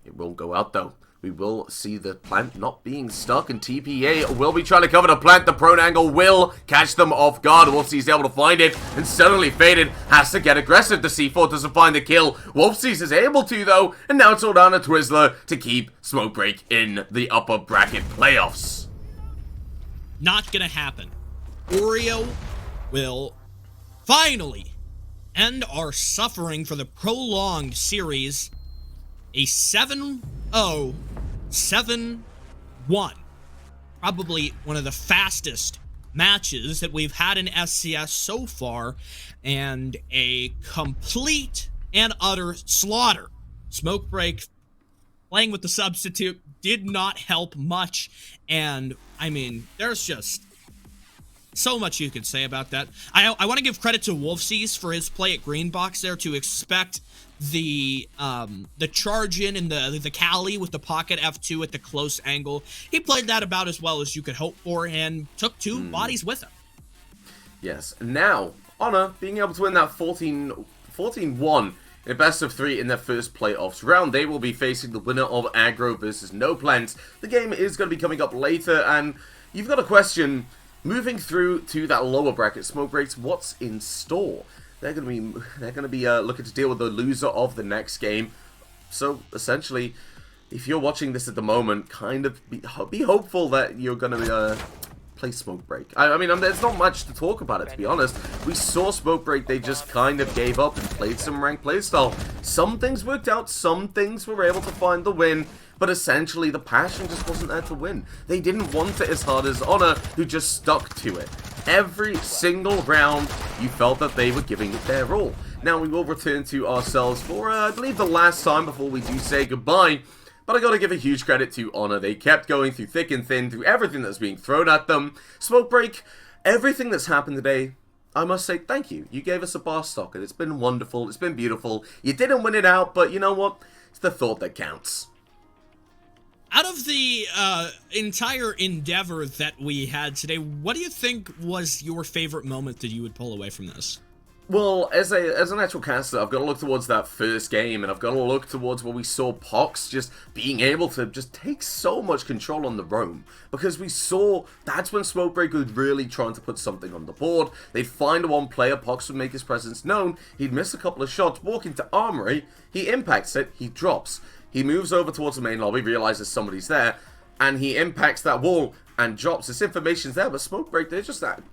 It will go out though. We will see the plant not being stuck, and TPA will be trying to cover the plant. The prone angle will catch them off guard. Wolfsies able to find it, and suddenly Faded has to get aggressive. The C4 doesn't find the kill. Wolfsies is able to though, and now it's all down to Twizzler to keep Smokebreak in the upper bracket playoffs. Not gonna happen. Oreo will finally end our suffering for the prolonged series. A 7-0, 7-1. Probably one of the fastest matches that we've had in SCS so far, and a complete and utter slaughter. Smokebreak playing with the substitute did not help much, and I mean, there's just so much you could say about that. I want to give credit to Wolfsies for his play at Green Box there, to expect the charge in and the Cali with the pocket F2 at the close angle. He played that about as well as you could hope for, and took two bodies with him. Yes. Now, Honor being able to win that 14-1 in a best of 3 in their first playoffs round. They will be facing the winner of Aggro versus No Plans. The game is going to be coming up later, and you've got a question. Moving through to that lower bracket, Smokebreaks, what's in store? They're going to be looking to deal with the loser of the next game. So essentially, if you're watching this at the moment, kind of be hopeful that you're going to play Smokebreak. I mean, there's not much to talk about it, to be honest. We saw Smokebreak, they just kind of gave up and played some ranked playstyle. Some things worked out, some things were able to find the win, but essentially the passion just wasn't there to win. They didn't want it as hard as Honor, who just stuck to it. Every single round, you felt that they were giving it their all. Now we will return to ourselves for, I believe, the last time before we do say goodbye. But I gotta give a huge credit to Honor. They kept going through thick and thin, through everything that's being thrown at them. Smokebreak, everything that's happened today, I must say thank you. You gave us a bar stock, and it's been wonderful, it's been beautiful. You didn't win it out, but you know what? It's the thought that counts. Out of the entire endeavor that we had today, what do you think was your favorite moment that you would pull away from this? Well, as an actual caster, I've got to look towards that first game, and I've got to look towards where we saw Pox just being able to just take so much control on the roam. Because we saw, that's when Smokebreak was really trying to put something on the board. They'd find one player, Pox would make his presence known, he'd miss a couple of shots, walk into Armory, he impacts it, he drops. He moves over towards the main lobby, realizes somebody's there, and he impacts that wall and drops. This information's there, but Smokebreak,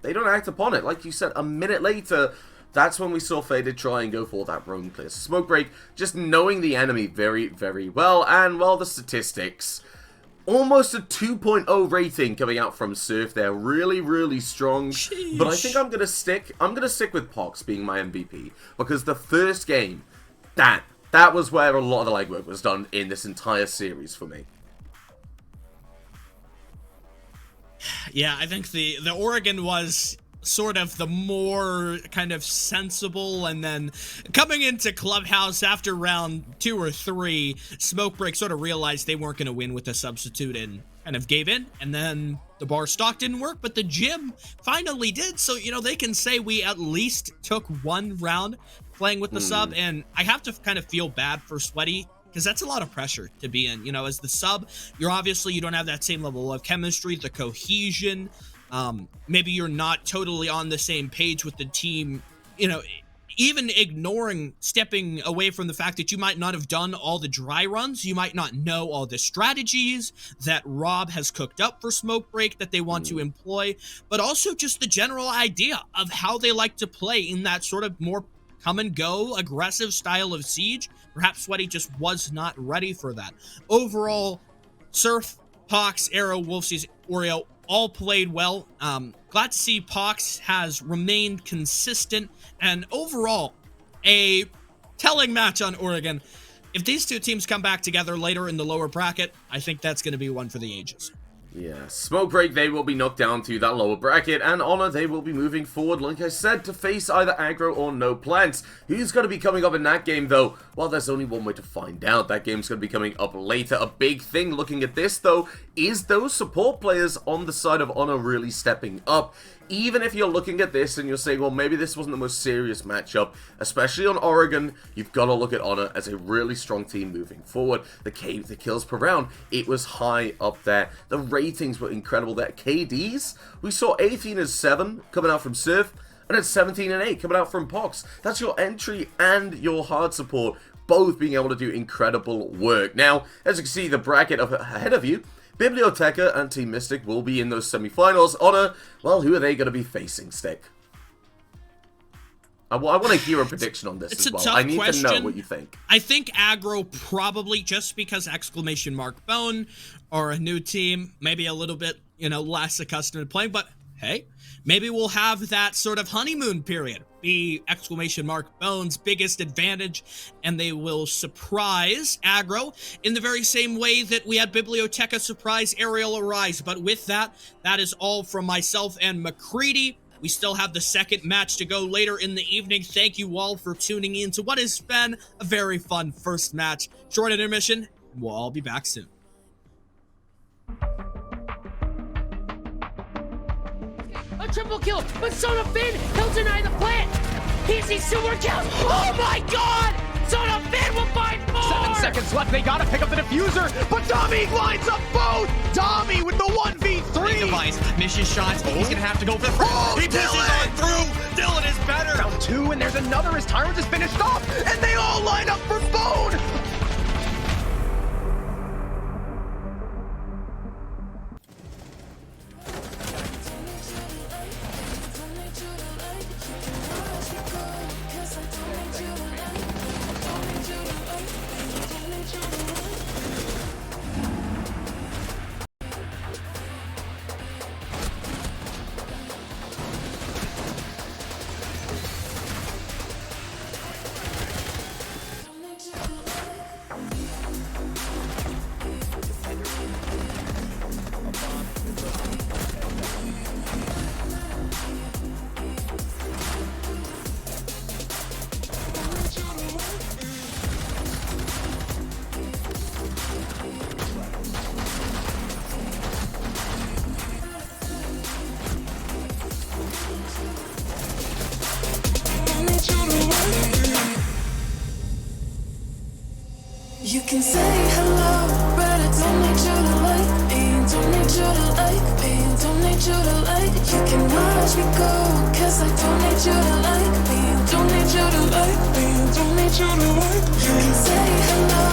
they don't act upon it. Like you said, a minute later, that's when we saw Faded try and go for that roam clear. So Smokebreak, just knowing the enemy very, very well, and, well, the statistics. Almost a 2.0 rating coming out from Surf there. Really, really strong. Sheesh. But I think I'm gonna stick with Pox being my MVP. Because the first game, that was where a lot of the legwork was done in this entire series for me. Yeah, I think the Oregon was sort of the more kind of sensible, and then coming into Clubhouse after round 2 or 3, Smokebreak sort of realized they weren't going to win with a substitute and kind of gave in, and then the bar stock didn't work, but the gym finally did, so, you know, they can say we at least took one round playing with the sub, and I have to kind of feel bad for Sweaty because that's a lot of pressure to be in. You know, as the sub, you don't have that same level of chemistry, the cohesion. Maybe you're not totally on the same page with the team, you know, even stepping away from the fact that you might not have done all the dry runs, you might not know all the strategies that Rob has cooked up for Smoke Break that they want to employ, but also just the general idea of how they like to play in that sort of more come and go aggressive style of Siege. Perhaps Sweaty just was not ready for that. Overall, Surf, Pox, Arrow, Wolfsies, Oreo all played well. Glad to see Pox has remained consistent, and overall, a telling match on Oregon. If these two teams come back together later in the lower bracket, I think that's going to be one for the ages. Yeah, Smoke Break, they will be knocked down to that lower bracket, and Honor, they will be moving forward, like I said, to face either Aggro or No Plants. Who's going to be coming up in that game, though? Well, there's only one way to find out. That game's going to be coming up later. A big thing looking at this, though, is those support players on the side of Honor really stepping up. Even if you're looking at this and you're saying, well, maybe this wasn't the most serious matchup, especially on Oregon, you've got to look at Honor as a really strong team moving forward. The kills per round, it was high up there. The ratings were incredible there. KDs, we saw 18-7 coming out from Surf, and then 17-8 coming out from Pox. That's your entry and your hard support, both being able to do incredible work. Now, as you can see, the bracket ahead of you, Biblioteca and Team Mystic will be in those semi-finals. Honor, well, who are they going to be facing, Stick? I want to hear a prediction on this as well. I need to know what you think. I think Aggro probably, just because exclamation mark Bone or a new team, maybe a little bit, you know, less accustomed to playing, but hey, maybe we'll have that sort of honeymoon period be exclamation mark Bone's biggest advantage, and they will surprise Aggro in the very same way that we had Biblioteca surprise Aerial Arise. But with that, that is all from myself and McCready. We still have the second match to go later in the evening. Thank you all for tuning in to what has been a very fun first match. Short intermission, and we'll all be back soon. A triple kill, but Sona Finn, he'll deny the plant. Easy super kill. Oh my god! Sona Finn will find more! 7 seconds left, they gotta pick up the diffuser, but Tommy lines up both! Tommy with the 1v3! Device, misses shots, he's gonna have to go for the front. He pushes on through! Dylan is better! Round 2, and there's another as Tyrants is finished off, and they all line up for Bone! You can say hello, but I don't need you to like me. Don't need you to like me. Don't need you to like. You can watch me go, cause I don't need you to like me. Don't need you to like me. Don't need you to like me. You can say hello,